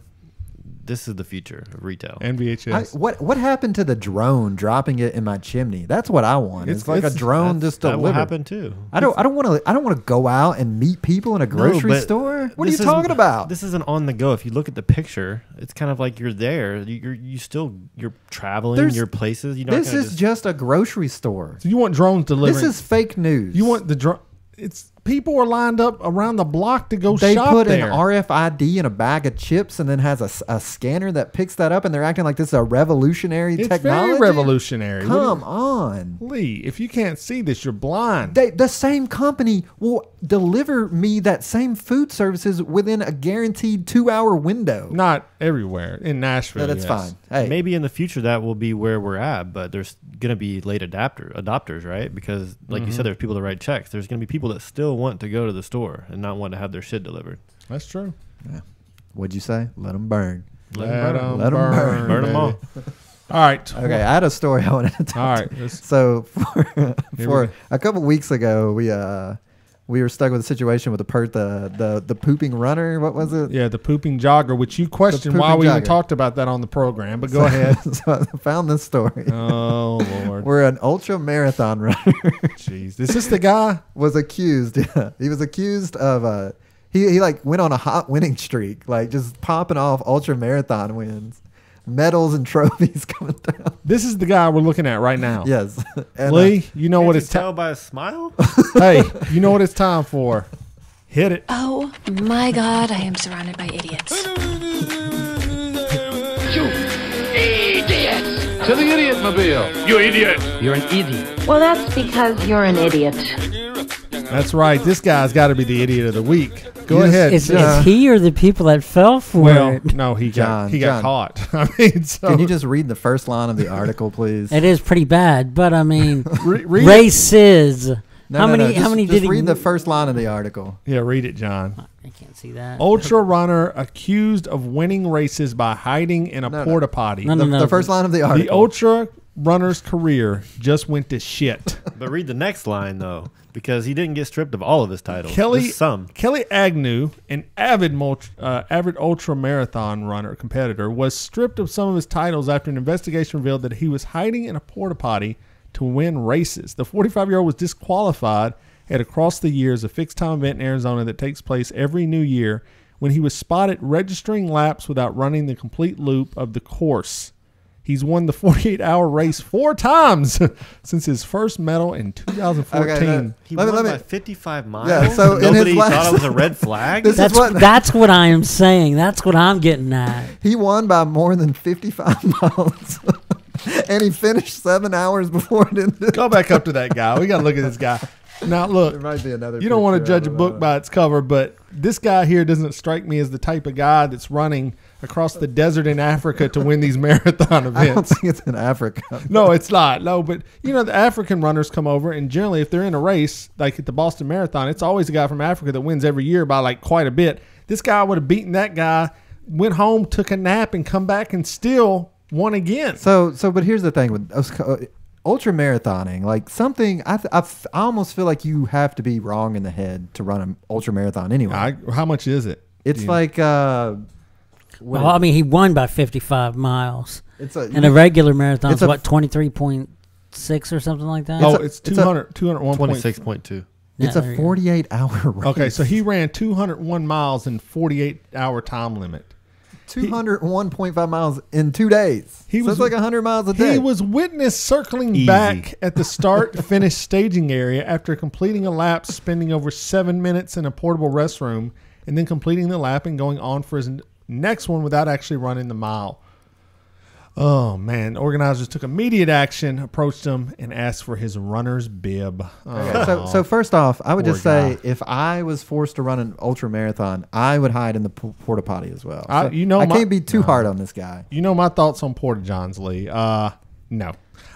This is the future of retail. And VHS. What happened to the drone dropping it in my chimney? That's what I want. It's like a drone just delivered. That will happen too. I don't want to go out and meet people in a grocery store. What are you talking about? This isn't on the go. If you look at the picture, it's kind of like you're there. You're traveling. You're places. This is just a grocery store. So you want drones delivering? This is fake news. You want the drone? It's people are lined up around the block to go shop there. They put an RFID in a bag of chips and then has a scanner that picks that up, and they're acting like this is a revolutionary technology. It's very revolutionary. Come on. Lee, if you can't see this, you're blind. The same company will deliver me that same food services within a guaranteed 2-hour window. Not everywhere. In Nashville, that's fine. Hey. Maybe in the future that will be where we're at, but there's going to be late adopters, right? Because like you said, there's people that write checks. There's going to be people that still want to go to the store and not want to have their shit delivered. That's true. Yeah. What'd you say? Let them burn. Let them burn. Burn them all. All right. Okay, I had a story I wanted to talk. All right. So for a couple weeks ago, we were stuck with a situation with the pooping runner. What was it? Yeah, the pooping jogger, which you questioned why we even talked about that on the program. But go ahead. So I found this story. Oh Lord. Where an ultra marathon runner. Jeez, is this the guy? Was accused? Yeah, he was accused of he like went on a hot winning streak, like just popping off ultra marathon wins. Medals and trophies coming down. This is the guy we're looking at right now. Yes. And, Lee, you know what it's tell by a smile? Hey, you know what it's time for. Hit it. Oh my God, I am surrounded by idiots. You idiots! To the idiot mobile. You idiot! You're an idiot. Well, that's because you're an idiot. That's right. This guy's got to be the idiot of the week. Go ahead. Is he or the people that fell for it? No, he got caught. I mean, so. Can you just read the first line of the article, please? It is pretty bad, but I mean, races. How many did he read the first line of the article? Yeah, read it, John. I can't see that. Ultra runner accused of winning races by hiding in a porta potty. No. The first line of the article. The ultra runner's career just went to shit. But read the next line though, because he didn't get stripped of all of his titles. Kelly Agnew, an avid ultra marathon runner competitor, was stripped of some of his titles after an investigation revealed that he was hiding in a porta potty to win races. The 45-year-old was disqualified at Across the Years, a fixed-time event in Arizona that takes place every New Year, when he was spotted registering laps without running the complete loop of the course. He's won the 48-hour race 4 times since his first medal in 2014. Okay, he won by 55 miles. Yeah, so nobody thought it was a red flag. That's what I am saying. That's what I'm getting at. He won by more than 55 miles. And he finished 7 hours before it ended. Go back up to that guy. We got to look at this guy. Now, look, there might be another. You don't want to judge a book by its cover, but this guy here doesn't strike me as the type of guy that's running across the desert in Africa to win these marathon events. I don't think it's in Africa. No, it's not. No, but you know, the African runners come over, and generally if they're in a race, like at the Boston Marathon, it's always a guy from Africa that wins every year by like quite a bit. This guy would have beaten that guy, went home, took a nap, and come back and still won again. So, but here's the thing with ultra marathoning, like something I almost feel like you have to be wrong in the head to run an ultra marathon anyway. How much is it? It's like Well, I mean, he won by 55 miles. It's a And a regular marathon is it's a- what, 23.6 or something like that? Oh, It's it's a- 201. 26.2. It's Yeah, a there you go. 48-hour race. Okay, so he ran 201 miles in 48-hour time limit. 201.5 miles in 2 days. He So was it's like 100 miles a day. He was witnessed circling Easy. back at the start-finish staging area after completing a lap, spending over 7 minutes in a portable restroom, and then completing the lap and going on for his next one without actually running the mile. Oh, man. Organizers took immediate action, approached him, and asked for his runner's bib. Oh. So first off, I would Poor just say guy. if I was forced to run an ultra marathon, I would hide in the porta potty as well. I- So you know I my- can't be too hard on this guy. You know my thoughts on Porta Johns, Lee. No.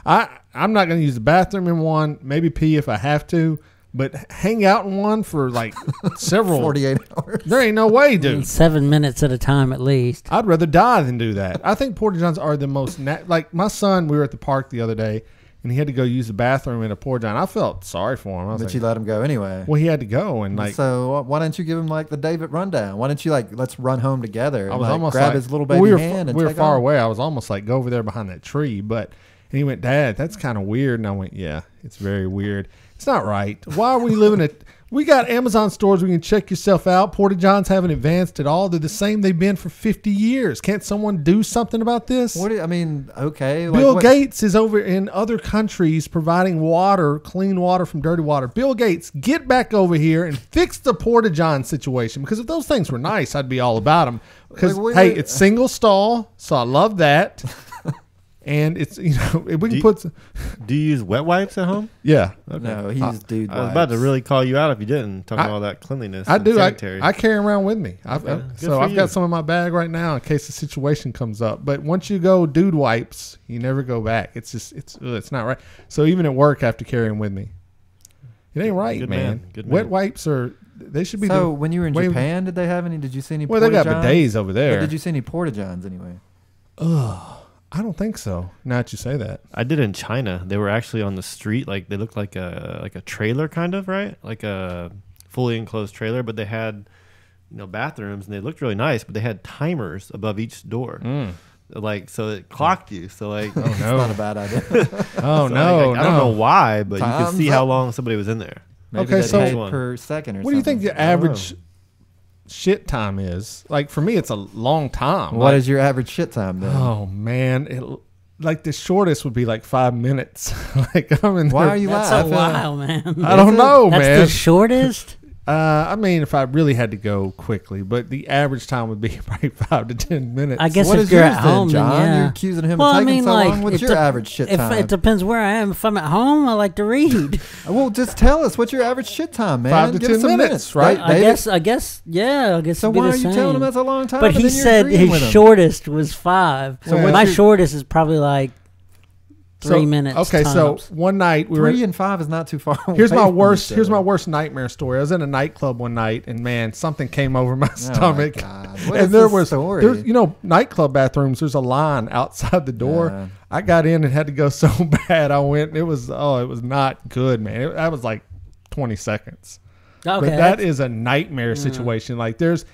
I'm not going to use the bathroom in one, maybe pee if I have to, but hang out in one for like several 48 hours. There ain't no way, dude. 7 minutes at a time at least. I'd rather die than do that. I think Porta Johns are the most like my son. We were at the park the other day, and he had to go use the bathroom in a Porta John. I felt sorry for him. I was But like, you let him go anyway. well, he had to go, and like So why don't you give him like the David rundown? Why don't you like let's run home together? I And, was like, almost grab like, his little well, baby we were hand and we were take far off. away. I was almost like go over there behind that tree, and he went, Dad, that's kind of weird. And I went, yeah, it's very weird. It's not right. Why are we living at? We got Amazon stores where you can check yourself out. Porta Johns haven't advanced at all. They're the same they've been for 50 years. Can't someone do something about this? What do you, I mean, okay. Bill like, what- Gates is over in other countries providing water, clean water from dirty water. Bill Gates, get back over here and fix the Porta John situation. Because if those things were nice, I'd be all about them. Because, Like, hey, it's single stall, so I love that. And it's, we can put, Do you use wet wipes at home? yeah. No, he's dude. I was about to vibes. really call you out if you didn't. Talking I- about all that cleanliness. I and do. sanitary. I carry them around with me. Good So for I've you. got some in my bag right now in case the situation comes up. But once you go dude wipes, you never go back. It's just it's not right. So even at work, I have to carry them with me. It ain't right, Good man. man. Good Wet man. wipes they should be. So when you were in way- Japan, did they have any? Did you see any? Well, they got Porta-Johns? bidets over But there. did you see any porta johns anyway? I don't think so. Now that you say that. I did in China. They were actually on the street. Like they looked like a trailer, kind of, right? Like a fully enclosed trailer, but they had bathrooms and they looked really nice. But they had timers above each door. Like so it clocked you. So like Oh It's no. not a bad idea. Oh so, no. like, I don't know why, but you Time's could see how up. long somebody was in there. Maybe Okay, they so- paid One. per second or What do you think something. the average shit time is? Like for me, it's a long time. What Like, is your average shit time then? Oh man, like the shortest would be like 5 minutes. Like I'm in Why there. are you That's laughing? a while, man. I don't know, That's man. the shortest? I mean, if I really had to go quickly, but the average time would be probably 5 to 10 minutes. I guess What if is you're yours at then, home, John? then yeah. You're accusing him well, of I taking mean, so like, long. What's it your dep- average shit if time? It depends where I am. If I'm at home, I like to read. Well, just tell us what's your average shit time, man. 5 to Give 10 us some minutes, right? Da- I David? guess, yeah. I guess So it'd be why the are you same. telling him that's a long time? But and he then you're said agreeing with his him? shortest was 5. So what's my your- shortest is probably like 3 minutes. Okay, so tops. one night we were. 3 and 5 is not too far. Here's away my from worst. each Here's my other. worst nightmare story. I was in a nightclub one night, and man, something came over my stomach. God. What is And there this was, story? nightclub bathrooms. There's a line outside the door. Yeah. I got in and had to go so bad. I went. And it was not good, man. That was like 20 seconds. Okay, But that that's- is a nightmare situation. Like there's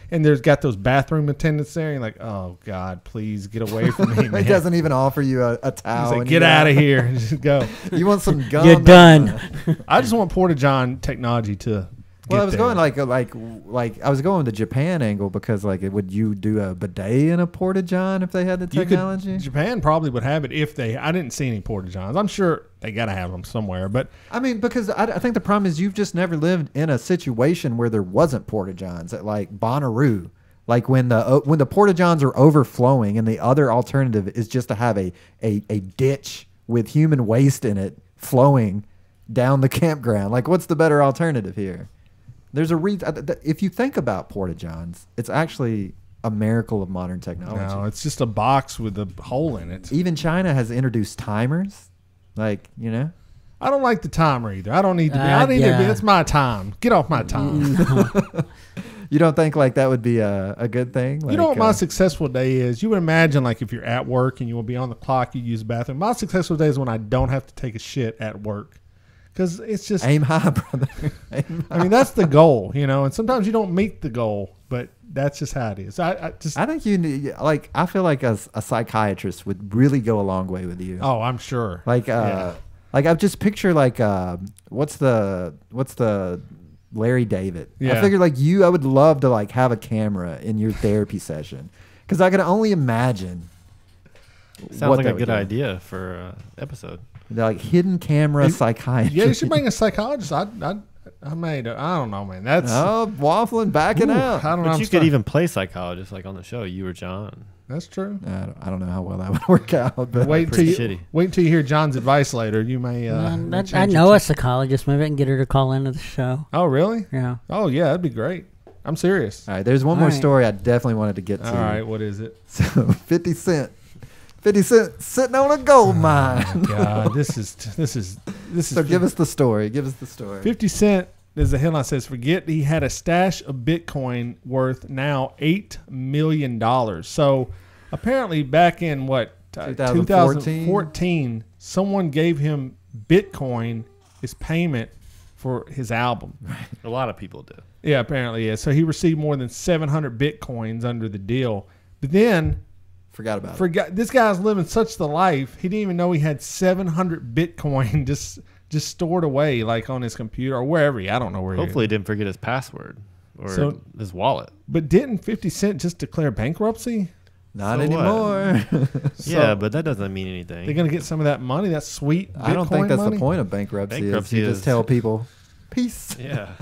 got those bathroom attendants there. And you're like, oh God, please get away from me, man. He doesn't even offer you a He's towel. like, and get you out of go. here and just go. You want some gum? You're done. I just want Porta John technology to. Well, get I was there. going like I was going the Japan angle because like would you do a bidet in a porta john if they had the You technology? Japan probably would have it if they. I didn't see any Porta Johns. I'm sure they got to have them somewhere. But I mean, because I think the problem is you've just never lived in a situation where there wasn't porta johns at like Bonnaroo. Like when the porta johns are overflowing, and the other alternative is just to have a ditch with human waste in it flowing down the campground. Like, what's the better alternative here? There's a reason. If you think about porta johns, it's actually a miracle of modern technology. no, it's just a box with a hole in it. Even China has introduced timers. Like, I don't like the timer either. I don't need to be. I need to be. yeah. It's my time. Get off my time. you don't think like that would be a good thing? Like, You know what my successful day is? You would imagine like if you're at work and you will be on the clock, you use the bathroom. My successful day is when I don't have to take a shit at work. Because it's just Aim high, brother. Aim high. I mean, that's the goal, and sometimes you don't meet the goal, but that's just how it is. I think you need, like, I feel like a psychiatrist would really go a long way with you. Oh, I'm sure. Like, like I just picture like, what's the Larry David? Yeah. I figured like I would love to like have a camera in your therapy session because I can only imagine. Sounds like a good idea for an episode. They're like hidden camera psychiatrist. Yeah, you should bring a psychologist. I don't know, man. That's waffling, backing out. I don't know. But you could even play psychologist like on the show. You or John. That's true. I don't know how well that would work out. But wait until you hear John's advice later. You may. I know a psychologist. Maybe I can get her to call into the show. Oh, really? Yeah. Oh, yeah. That'd be great. I'm serious. All right. There's one more story I definitely wanted to get to. All right. What is it? So 50 Cent sitting on a gold mine. Oh, God, this is. So give us the story. 50 Cent. There's a headline that says, "Forget he had a stash of Bitcoin worth now $8 million." So apparently, back in 2014, someone gave him Bitcoin as payment for his album. A lot of people did. Yeah, apparently, yeah. So he received more than 700 Bitcoins under the deal, but then. Forgot about it. This guy's living such the life. He didn't even know he had 700 Bitcoin just stored away, like on his computer or wherever. I don't know where. Hopefully, he didn't forget his password or his wallet. But didn't 50 Cent just declare bankruptcy? Not anymore. Yeah, but that doesn't mean anything. They're gonna get some of that money, that sweet Bitcoin I don't think that's money? the point of bankruptcy. Bankruptcy you just tell people, peace. Yeah,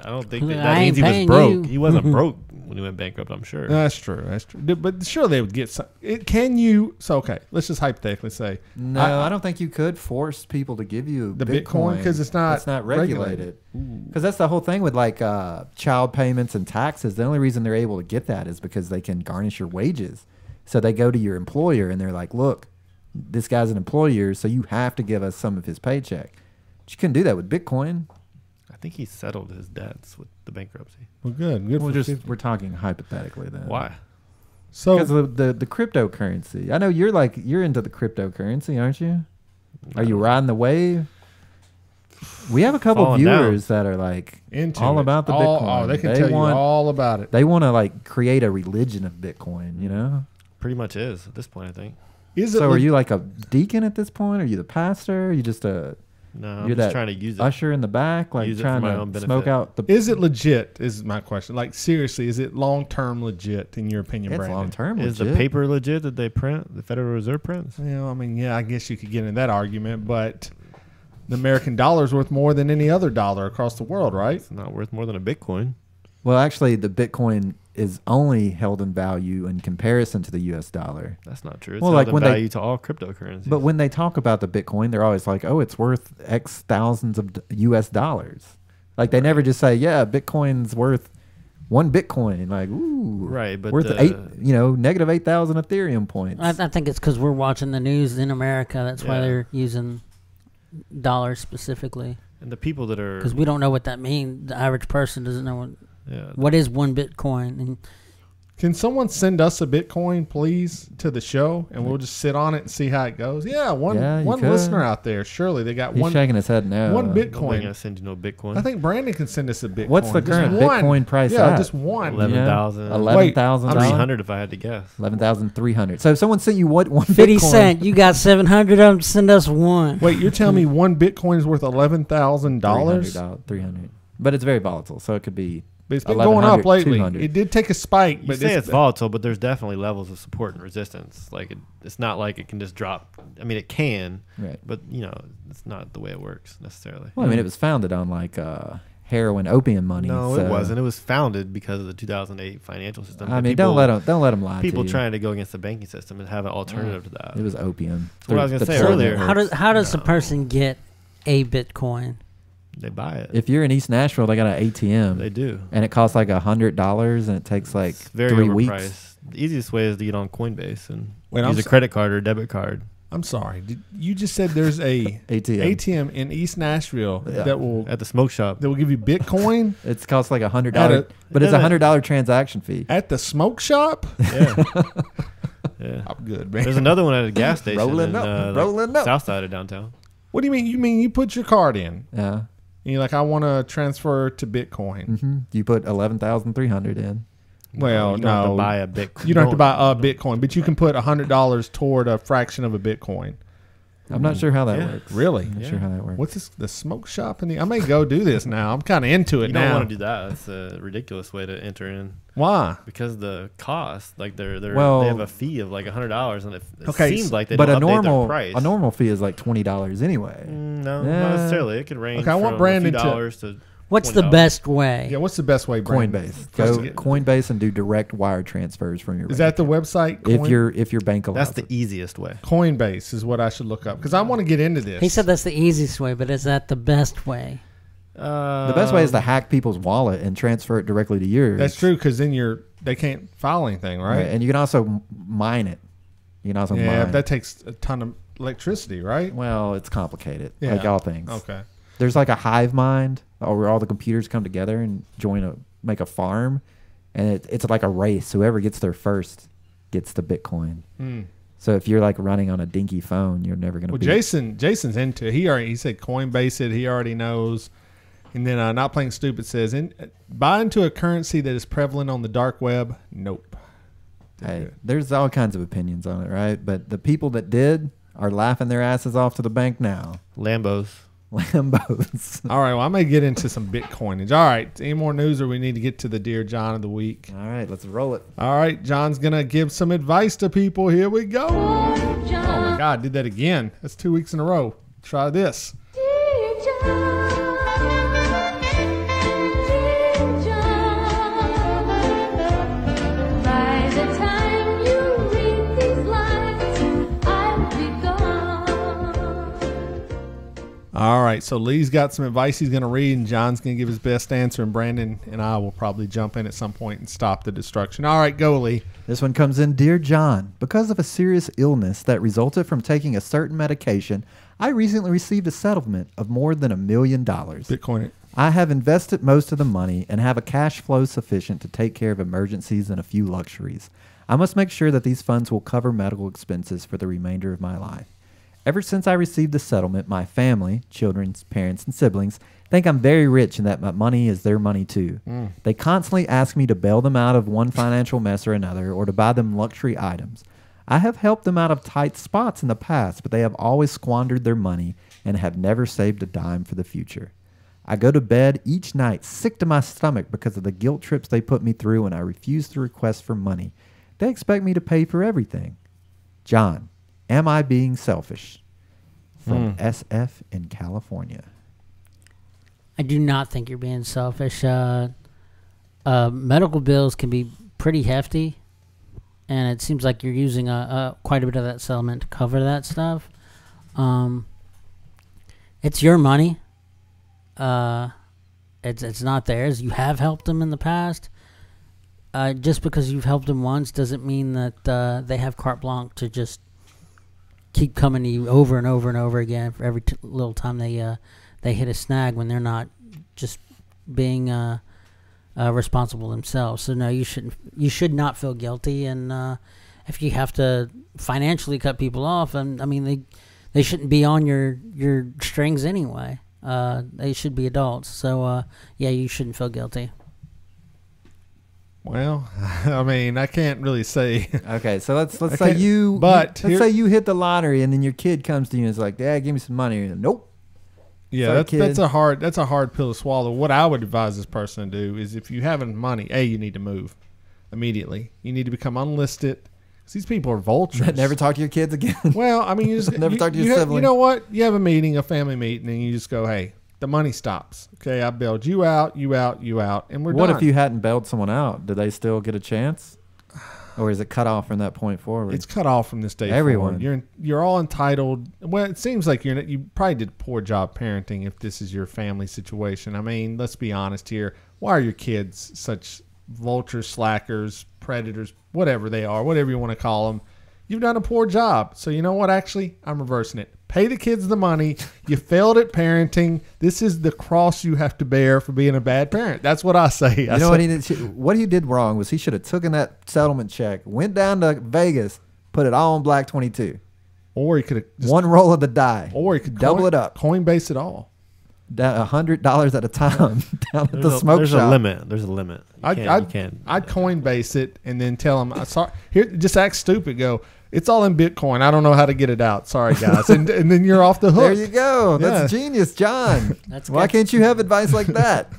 I don't think that I means ain't he was broke. you. He wasn't broke when he went bankrupt. I'm sure. That's true. But sure, they would get some. Okay, let's just hypothetically say. No, I don't think you could force people to give you the Bitcoin because it's not regulated. Because that's the whole thing with like child payments and taxes. The only reason they're able to get that is because they can garnish your wages. So they go to your employer and they're like, "Look, this guy's an employer, so you have to give us some of his paycheck." But you couldn't do that with Bitcoin. I think he settled his debts with the bankruptcy. Well, good. We're talking hypothetically then. Why? So because of the cryptocurrency. I know you're into the cryptocurrency, aren't you? Are you riding the wave? We have a couple Falling viewers that are like about the Bitcoin. Oh, they can tell you all about it. They want to like create a religion of Bitcoin, Pretty much is at this point, I think. Are you like a deacon at this point? Are you the pastor? Are you just a No, I'm just trying to use it. Usher in the back, like trying to smoke out the. Is it legit? Is my question. Like seriously, is it long term legit in your opinion, It's Brandon? long term. Is the paper legit that they print? The Federal Reserve prints? I guess you could get into that argument, but the American dollar is worth more than any other dollar across the world, right? It's not worth more than a Bitcoin. Well, actually, the Bitcoin is only held in value in comparison to the U.S. dollar. That's not true. It's held in value to all cryptocurrencies. But when they talk about the Bitcoin, they're always like, "Oh, it's worth X thousands of U.S. dollars." Like they never just say, "Yeah, Bitcoin's worth one Bitcoin." Like, ooh, right? But worth negative 8,000 Ethereum points. I think it's because we're watching the news in America. That's why they're using dollars specifically. And the people that are because we don't know what that means. The average person doesn't know what is one Bitcoin. And can someone send us a Bitcoin, please, to the show, and we'll just sit on it and see how it goes? Yeah, one listener out there. Surely they got He's one. Shaking his head no. One Bitcoin. Nobody's gonna send you no Bitcoin. I think Brandon can send us a Bitcoin. What's the current Bitcoin price? Yeah, just one. 11,000. 11,300 if I had to guess. 11,300. So if someone sent you one 50 Bitcoin, cent, you got 700 of them. Send us one. Wait, you're telling me one Bitcoin is worth $11,000? 300. But it's very volatile, so it could be. But it's been going up lately. 200. It did take a spike. You But say it's volatile, but there's definitely levels of support and resistance. Like it's not like it can just drop. I mean, it can, right? But it's not the way it works necessarily. Well, I mean, it was founded on like heroin, opium money. No, so. It wasn't. It was founded because of the 2008 financial system. I mean, don't let them lie. People to you. trying to go against the banking system and have an alternative to that. It was opium. That's what I was going to say earlier. How does a person get a Bitcoin? They buy it. If you're in East Nashville, they got an ATM. They do, and it costs like $100, and it takes like 3 weeks. The easiest way is to get on Coinbase and use a credit card or a debit card. I'm sorry. You just said there's a ATM in East Nashville that will at the smoke shop that will give you Bitcoin. It costs like $100, but it's $100 transaction fee at the smoke shop. Yeah, yeah. I'm good, man. There's another one at a gas station rolling up. south side of downtown. What do you mean? You mean you put your card in? Yeah. And you're like, I want to transfer to Bitcoin. Hmm. You put 11,300 in. Well, you don't have no. to buy a Bitcoin. You don't have to buy a Bitcoin, but you can put $100 toward a fraction of a Bitcoin. I'm not sure how that Yeah. works. Really? I'm not sure how that works. What's this? The smoke shop in the? I may go do this now. I'm kind of into it You now. don't want to do that. It's a ridiculous way to enter in. Why? Because the cost, like they Well- have a fee of like $100, and it Okay, seems like they But don't a update their normal price. a normal fee is like $20 anyway. No, Yeah. not necessarily. It could range Okay, I want from Brandon a to- few dollars to What's the $20. best way? Yeah. What's the best way? Brandon? Coinbase. Go Coinbase and do direct wire transfers from your. Is bank that the account. website? If your bank allows That's the it. easiest way. Coinbase is what I should look up because I want to get into this. He said that's the easiest way, but is that the best way? The best way is to hack people's wallet and transfer it directly to yours. That's true because then they can't file anything, right? And you can also mine it. You can also Yeah, mine. but that takes a ton of electricity, right? Well, it's complicated, Yeah. like all things. Okay. There's like a hive mind where all the computers come together and make a farm, and it's like a race. Whoever gets there first gets the Bitcoin. So if you're like running on a dinky phone, you're never gonna. Well, beat. Jason's into. He said Coinbase it. He already knows. And then Not Playing Stupid says, buy into a currency that is prevalent on the dark web. Nope. Hey, there's all kinds of opinions on it, right? But the people that did are laughing their asses off to the bank now. Lambos. Lambos. All right. Well, I may get into some Bitcoinage. All right. Any more news, or we need to get to the Dear John of the week? All right, let's roll it. All right. John's gonna give some advice to people. Here we go. Oh my God! Did that again. That's 2 weeks in a row. Try this. All right, so Lee's got some advice he's going to read, and John's going to give his best answer, and Brandon and I will probably jump in at some point and stop the destruction. All right, go, Lee. This one comes in. Dear John, because of a serious illness that resulted from taking a certain medication, I recently received a settlement of more than $1 million. Bitcoin it. I have invested most of the money and have a cash flow sufficient to take care of emergencies and a few luxuries. I must make sure that these funds will cover medical expenses for the remainder of my life. Ever since I received the settlement, my family, children, parents, and siblings, think I'm very rich and that my money is their money too. They constantly ask me to bail them out of one financial mess or another, or to buy them luxury items. I have helped them out of tight spots in the past, but they have always squandered their money and have never saved a dime for the future. I go to bed each night sick to my stomach because of the guilt trips they put me through, and I refuse to request for money. They expect me to pay for everything. John, am I being selfish? From SF in California. I do not think you're being selfish. Medical bills can be pretty hefty, and it seems like you're using quite a bit of that settlement to cover that stuff. It's your money. It's not theirs. You have helped them in the past. Just because you've helped them once doesn't mean that they have carte blanche to just keep coming to you over and over and over again for every little time they hit a snag when they're not just being responsible themselves. So no, you should not feel guilty. And if you have to financially cut people off, I mean they shouldn't be on your strings anyway. They should be adults. So yeah, you shouldn't feel guilty. Well, I mean, I can't really say. Okay, so let's say say you hit the lottery and then your kid comes to you and is like, "Dad, give me some money." And, nope. Yeah, Sorry, that's a hard pill to swallow. What I would advise this person to do is, if you have money, you need to move immediately. You need to become unlisted. 'Cause these people are vultures. Never talk to your kids again. Well, I mean, you just Never talk to your sibling. You know what? You have a family meeting, and you just go, "Hey, the money stops. Okay, I bailed you out, and we're done." What if you hadn't bailed someone out? Do they still get a chance, or is it cut off from that point forward? It's cut off from this day Everyone. forward. You're all entitled. Well, it seems like you probably did a poor job parenting if this is your family situation. I mean, let's be honest here. Why are your kids such vultures, slackers, predators, whatever they are, whatever you want to call them? You've done a poor job. So you know what? Actually, I'm reversing it. Pay the kids the money. You failed at parenting. This is the cross you have to bear for being a bad parent. That's what I say. You know what he did wrong was he should have taken that settlement check, went down to Vegas, put it all on Black 22. Or he could have one roll of the die. Or he could double it up. Coinbase it all. $100 at a time down at the smoke there's shop. There's a limit. I'd Coinbase it and then tell him, sorry, here, just act stupid. Go, it's all in Bitcoin. I don't know how to get it out. Sorry, guys. and then you're off the hook. There you go. That's genius, John. Why can't you have advice like that?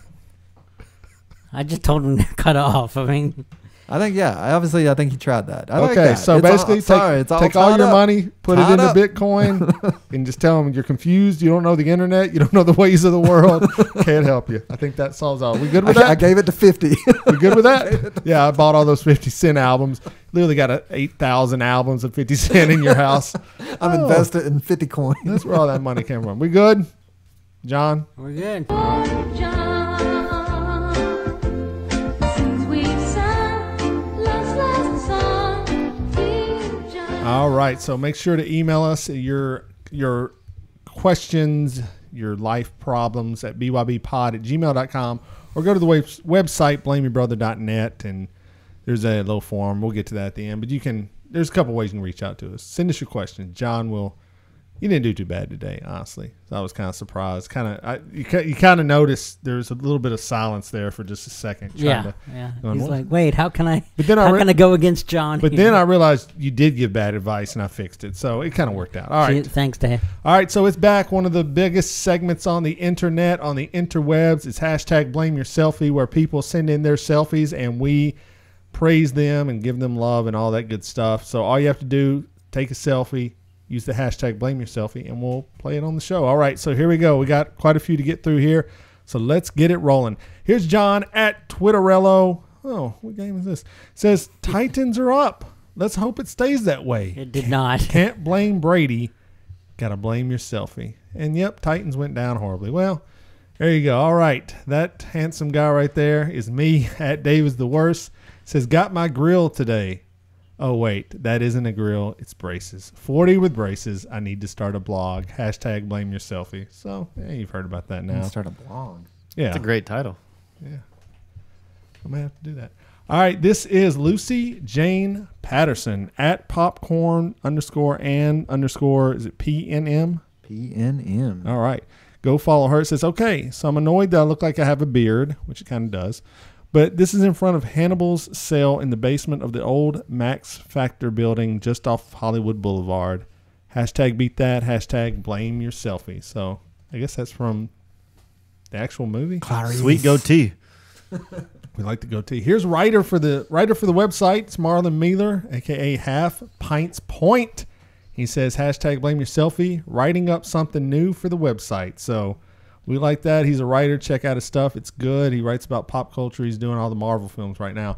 I just told him to cut off. I mean, I think, I think he tried that. I like Okay, that. so It's basically take all your up. money, put it Tied into up. Bitcoin, and just tell them you're confused, you don't know the internet, you don't know the ways of the world, can't help you. I think that solves all. We good with that? I gave it to 50. We good with that? Yeah, I bought all those 50 Cent albums. Literally got 8,000 albums of 50 Cent in your house. I'm invested in 50 coins. That's where all that money came from. We good? John? we're good. All right, so make sure to email us your questions, your life problems at bybpod@gmail.com, or go to the website blameyourbrother.net, and there's a little form. We'll get to that at the end, but there's a couple ways you can reach out to us. Send us your questions. John will. You didn't do too bad today, honestly. So I was kind of surprised. You kind of noticed there was a little bit of silence there for just a second. Yeah. He's like, wait, how can I? But then how can I go against John? But then I realized you did give bad advice, and I fixed it, so it kind of worked out. All right, thanks, Dave. All right, so it's back. One of the biggest segments on the internet, on the interwebs, is hashtag Blame Your Selfie, where people send in their selfies and we praise them and give them love and all that good stuff. So all you have to do, take a selfie. Use the hashtag Blame Your Selfie, and we'll play it on the show. All right, so here we go. We got quite a few to get through here, so let's get it rolling. Here's John at Twitterello. Oh, what game is this? Says, Titans are up. Let's hope it stays that way. It did not. Can't blame Brady. Got to blame your selfie. And, yep, Titans went down horribly. Well, there you go. All right, that handsome guy right there is me at Dave is the Worst. Says, got my grill today. Oh, wait, that isn't a grill. It's braces. 40 with braces. I need to start a blog. Hashtag blame your selfie. So, yeah, you've heard about that now. Start a blog. Yeah. It's a great title. Yeah. I'm going to have to do that. All right, this is Lucy Jane Patterson at popcorn _ is it PNM? PNM. All right. Go follow her. It says, okay, so I'm annoyed that I look like I have a beard, which it kind of does. But this is in front of Hannibal's sale in the basement of the old Max Factor building just off Hollywood Boulevard. Hashtag beat that. Hashtag blame your selfie. So I guess that's from the actual movie. Clarice. Sweet goatee. We like the goatee. Here's writer for the website. It's Marlon Mealer, a.k.a. Half Pints Point. He says, hashtag blame your selfie, writing up something new for the website. So we like that. He's a writer. Check out his stuff. It's good. He writes about pop culture. He's doing all the Marvel films right now.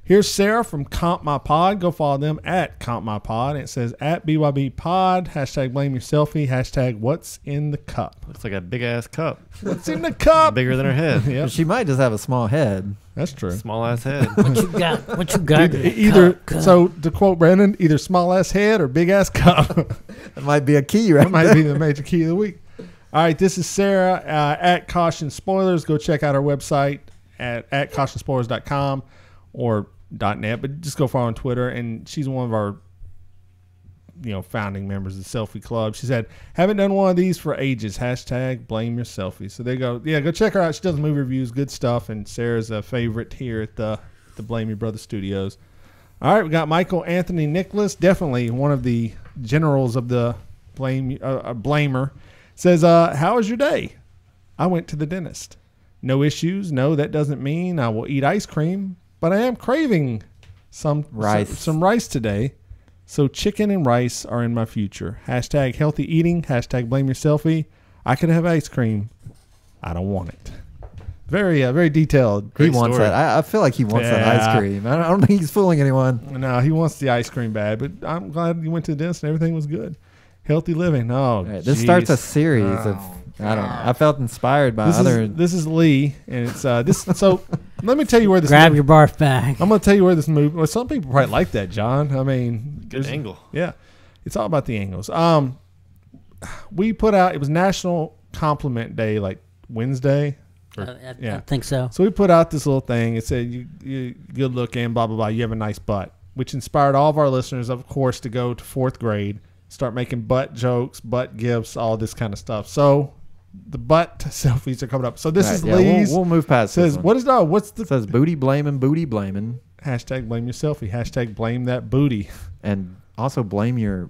Here's Sarah from Comp My Pod. Go follow them at Comp My Pod. It says at BYB Pod. Hashtag blame your selfie. Hashtag what's in the cup. Looks like a big ass cup. What's in the cup? Bigger than her head. Yep. She might just have a small head. That's true. Small ass head. What you got? What you got? Either so to quote Brandon, either small ass head or big ass cup. That might be a key, right? That might be the major key of the week. All right, this is Sarah at Caution Spoilers. Go check out our website at cautionspoilers.com or .net, but just go follow on Twitter. And she's one of our founding members of the Selfie Club. She said, haven't done one of these for ages. Hashtag blame your selfie. So there you go. Yeah, go check her out. She does movie reviews, good stuff. And Sarah's a favorite here at the Blame Your Brother Studios. All right, we got Michael Anthony Nicholas, definitely one of the generals of the blamer. Says, how was your day? I went to the dentist. No issues. No, that doesn't mean I will eat ice cream, but I am craving some rice today. So chicken and rice are in my future. Hashtag healthy eating. Hashtag blame your selfie. I could have ice cream. I don't want it. Very, very detailed. He wants that. I feel like he wants that ice cream. I don't think he's fooling anyone. No, he wants the ice cream bad, but I'm glad you went to the dentist and everything was good. Healthy living. Oh, right, this starts a series of. I don't know. I felt inspired by This is Lee, and it's this. So let me tell you where this. Grab your barf bag. I'm going to tell you where this movie. Well, some people probably like that, John. I mean, good angle. Yeah, it's all about the angles. We put out. It was National Compliment Day, like Wednesday. I think so. So we put out this little thing. It said, "You good looking, blah blah blah. You have a nice butt," which inspired all of our listeners, of course, to go to 4th grade start making butt jokes, butt gifs, all this kind of stuff. So the butt selfies are coming up. So this is Lee's. We'll move past says, this one. what is that? What's the... It says booty blaming. Hashtag blame your selfie. Hashtag blame that booty. And also blame your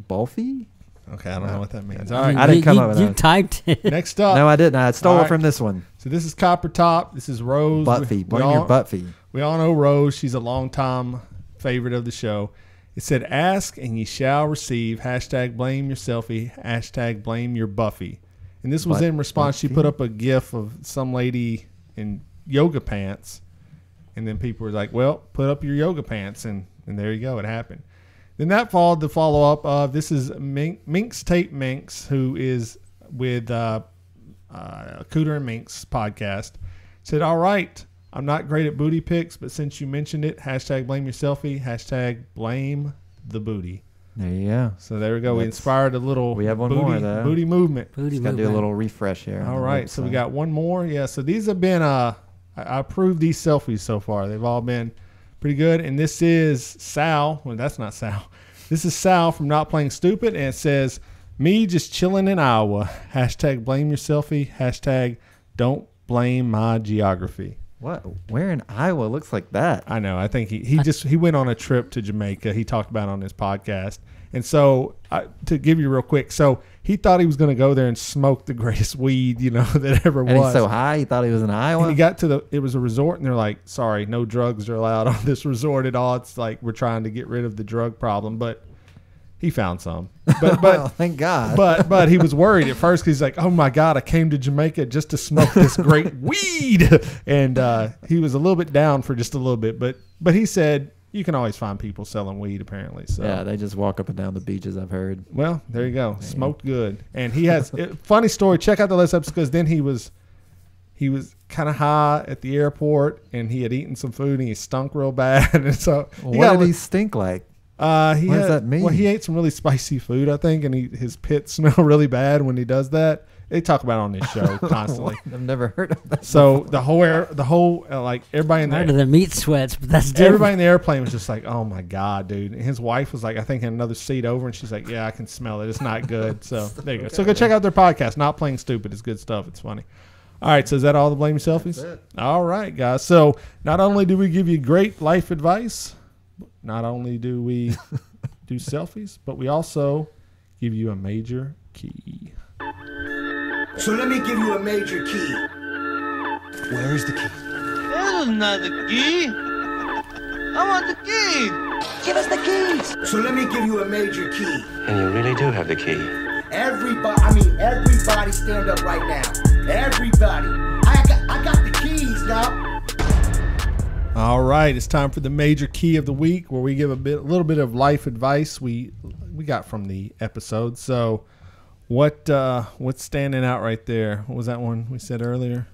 bulfy? Okay, I don't know what that means. All right. I didn't come up with that. You typed it. Next up. No, I didn't. I stole All it from this one. So this is Copper Top. This is Rose. Buttfee. Blame your buttfee. We all know Rose. She's a long-time favorite of the show. It said, ask and ye shall receive. Hashtag blame your selfie. Hashtag blame your Buffy. And this was in response. She put up a gif of some lady in yoga pants. And then people were like, well, put up your yoga pants. And there you go. It happened. Then that followed the follow-up of, this is Minx Tape Minx, who is with Cooter and Minx podcast. Said, all right, I'm not great at booty pics, but since you mentioned it, hashtag blame your selfie, hashtag blame the booty. There you go. So there we go. We inspired a little we have one more, though. Booty movement. Just got to do a little refresh here. All right, so we got one more. Yeah, so these have been, I approved these selfies so far. They've all been pretty good. And this is Sal. Well, that's not Sal. This is Sal from Not Playing Stupid. And it says, me just chilling in Iowa. Hashtag blame your selfie. Hashtag don't blame my geography. What? Where in Iowa looks like that? I know. I think he went on a trip to Jamaica. He talked about it on his podcast. And so to give you real quick, so he thought he was going to go there and smoke the greatest weed, that ever was. And he's so high, he thought he was in Iowa. And he got to it was a resort, and they're like, sorry, no drugs are allowed on this resort at all. It's like we're trying to get rid of the drug problem, but he found some. But well, thank God. But he was worried at first because he's like, oh my God, I came to Jamaica just to smoke this great weed. And he was a little bit down for just a little bit, but he said, you can always find people selling weed, apparently. So yeah, they just walk up and down the beaches, I've heard. Well, there you go. Smoked good. And he has funny story. Check out the last episode because then he was kind of high at the airport and he had eaten some food and he stunk real bad. And so what did he stink like? What does that mean? Well, he ate some really spicy food, I think, and his pits smell really bad when he does that. They talk about it on this show constantly. I've never heard of that. So the whole like everybody in Part of the meat sweats, but that's different. Everybody in the airplane was just like, "Oh my God, dude!" And his wife was like, "I think in another seat over," and she's like, "Yeah, I can smell it. It's not good." So there you go. So go check out their podcast. Not Playing Stupid. It's good stuff. It's funny. All right. So is that all the blame selfies? That's it. All right, guys. So not only do we give you great life advice, not only do we do selfies, but we also give you a major key. So let me give you a major key. Where is the key? That is not the key. I want the key. Give us the keys. So let me give you a major key. And you really do have the key. Everybody stand up right now. Everybody. I got the keys now. All right, it's time for the major key of the week where we give a little bit of life advice we got from the episode. So what's standing out right there? What was that one we said earlier?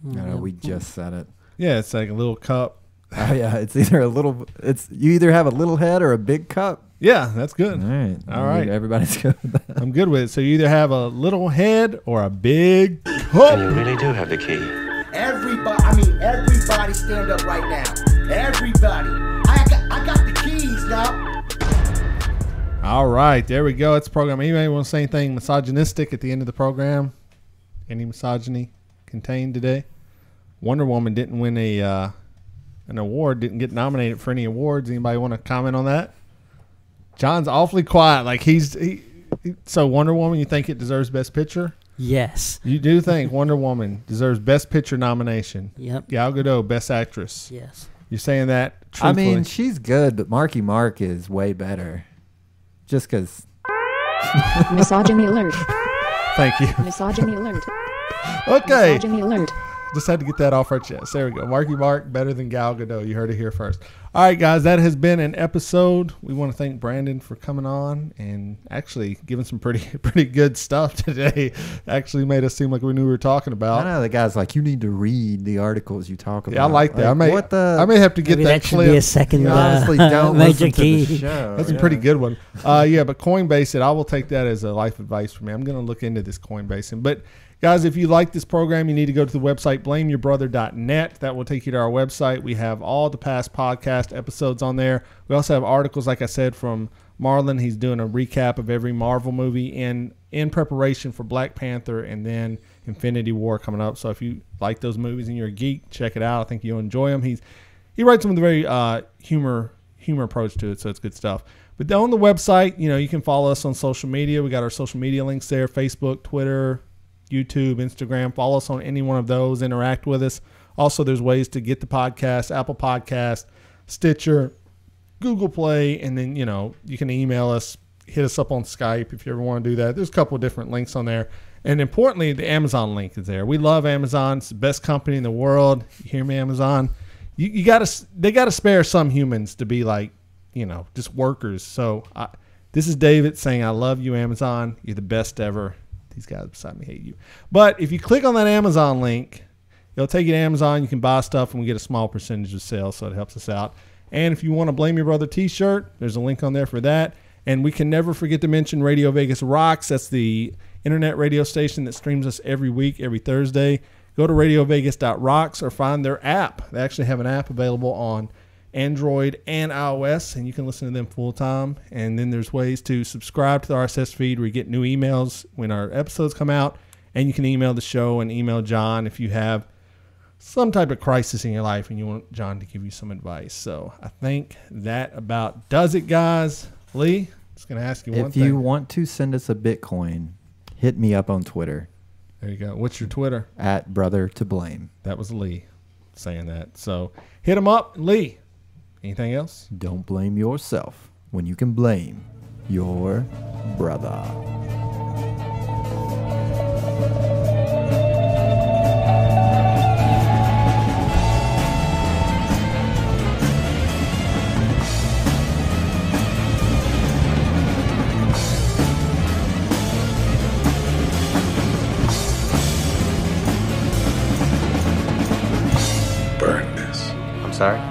No, we just said it. Yeah, it's like a little cup. Oh yeah, it's either you either have a little head or a big cup. Yeah, that's good. All right. Everybody's good with that. I'm good with it. So you either have a little head or a big cup. And you really do have the key. Everybody stand up right now. Everybody. I got the keys now. All right, there we go. It's the program. Anybody want to say anything misogynistic at the end of the program? Any misogyny contained today? Wonder Woman didn't win an award, didn't get nominated for any awards. Anybody want to comment on that? John's awfully quiet. Like so Wonder Woman, you think it deserves Best Picture? Yes. You do think Wonder Woman deserves Best Picture nomination? Yep. Gal Gadot, Best Actress. Yes. You're saying that truthfully? I mean, she's good, but Marky Mark is way better. Just because. Misogyny alert. Thank you. Misogyny alert. Okay. Misogyny alert. Just had to get that off our chest. There we go. Marky Mark, better than Gal Gadot. You heard it here first. All right, guys, that has been an episode. We want to thank Brandon for coming on and actually giving some pretty good stuff today. Actually made us seem like we knew what we were talking about. I know the guy's like, you need to read the articles you talk about. Yeah, I like that. Like, I may have to get that should clip. be a second honestly, don't major listen key. to the show. That's a pretty good one. Yeah, but Coinbase, I will take that as a life advice for me. I'm going to look into this Coinbase. But guys, if you like this program, you need to go to the website, blameyourbrother.net. That will take you to our website. We have all the past podcast episodes on there. We also have articles, like I said, from Marlon. He's doing a recap of every Marvel movie in preparation for Black Panther and then Infinity War coming up. So if you like those movies and you're a geek, check it out. I think you'll enjoy them. He writes them with a very humor approach to it, so it's good stuff. But on the website, you can follow us on social media. We got our social media links there: Facebook, Twitter, YouTube, Instagram. Follow us on any one of those. Interact with us. Also, there's ways to get the podcast: Apple Podcast, Stitcher, Google Play, and then you can email us, hit us up on Skype if you ever want to do that. There's a couple of different links on there, and importantly, the Amazon link is there. We love Amazon; it's the best company in the world. You hear me, Amazon? They got to spare some humans to be like, just workers. So this is David saying, I love you, Amazon. You're the best ever. These guys beside me hate you. But if you click on that Amazon link, it'll take you to Amazon. You can buy stuff, and we get a small percentage of sales, so it helps us out. And if you want a Blame Your Brother t-shirt, there's a link on there for that. And we can never forget to mention Radio Vegas Rocks. That's the internet radio station that streams us every week, every Thursday. Go to radiovegas.rocks or find their app. They actually have an app available on Android and iOS, and you can listen to them full time. And then there's ways to subscribe to the RSS feed where you get new emails when our episodes come out. And you can email the show and email John if you have some type of crisis in your life and you want John to give you some advice. So I think that about does it, guys. Lee, just going to ask you one thing. If you want to send us a Bitcoin, hit me up on Twitter. There you go. What's your Twitter? @BrotherToBlame. That was Lee saying that. So hit him up. Lee, anything else? Don't blame yourself when you can blame your brother. Sorry?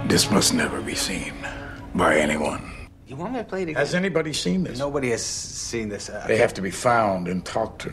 This must never be seen by anyone. You want me to play it again? Has anybody seen this? Nobody has seen this. They have to be found and talked to.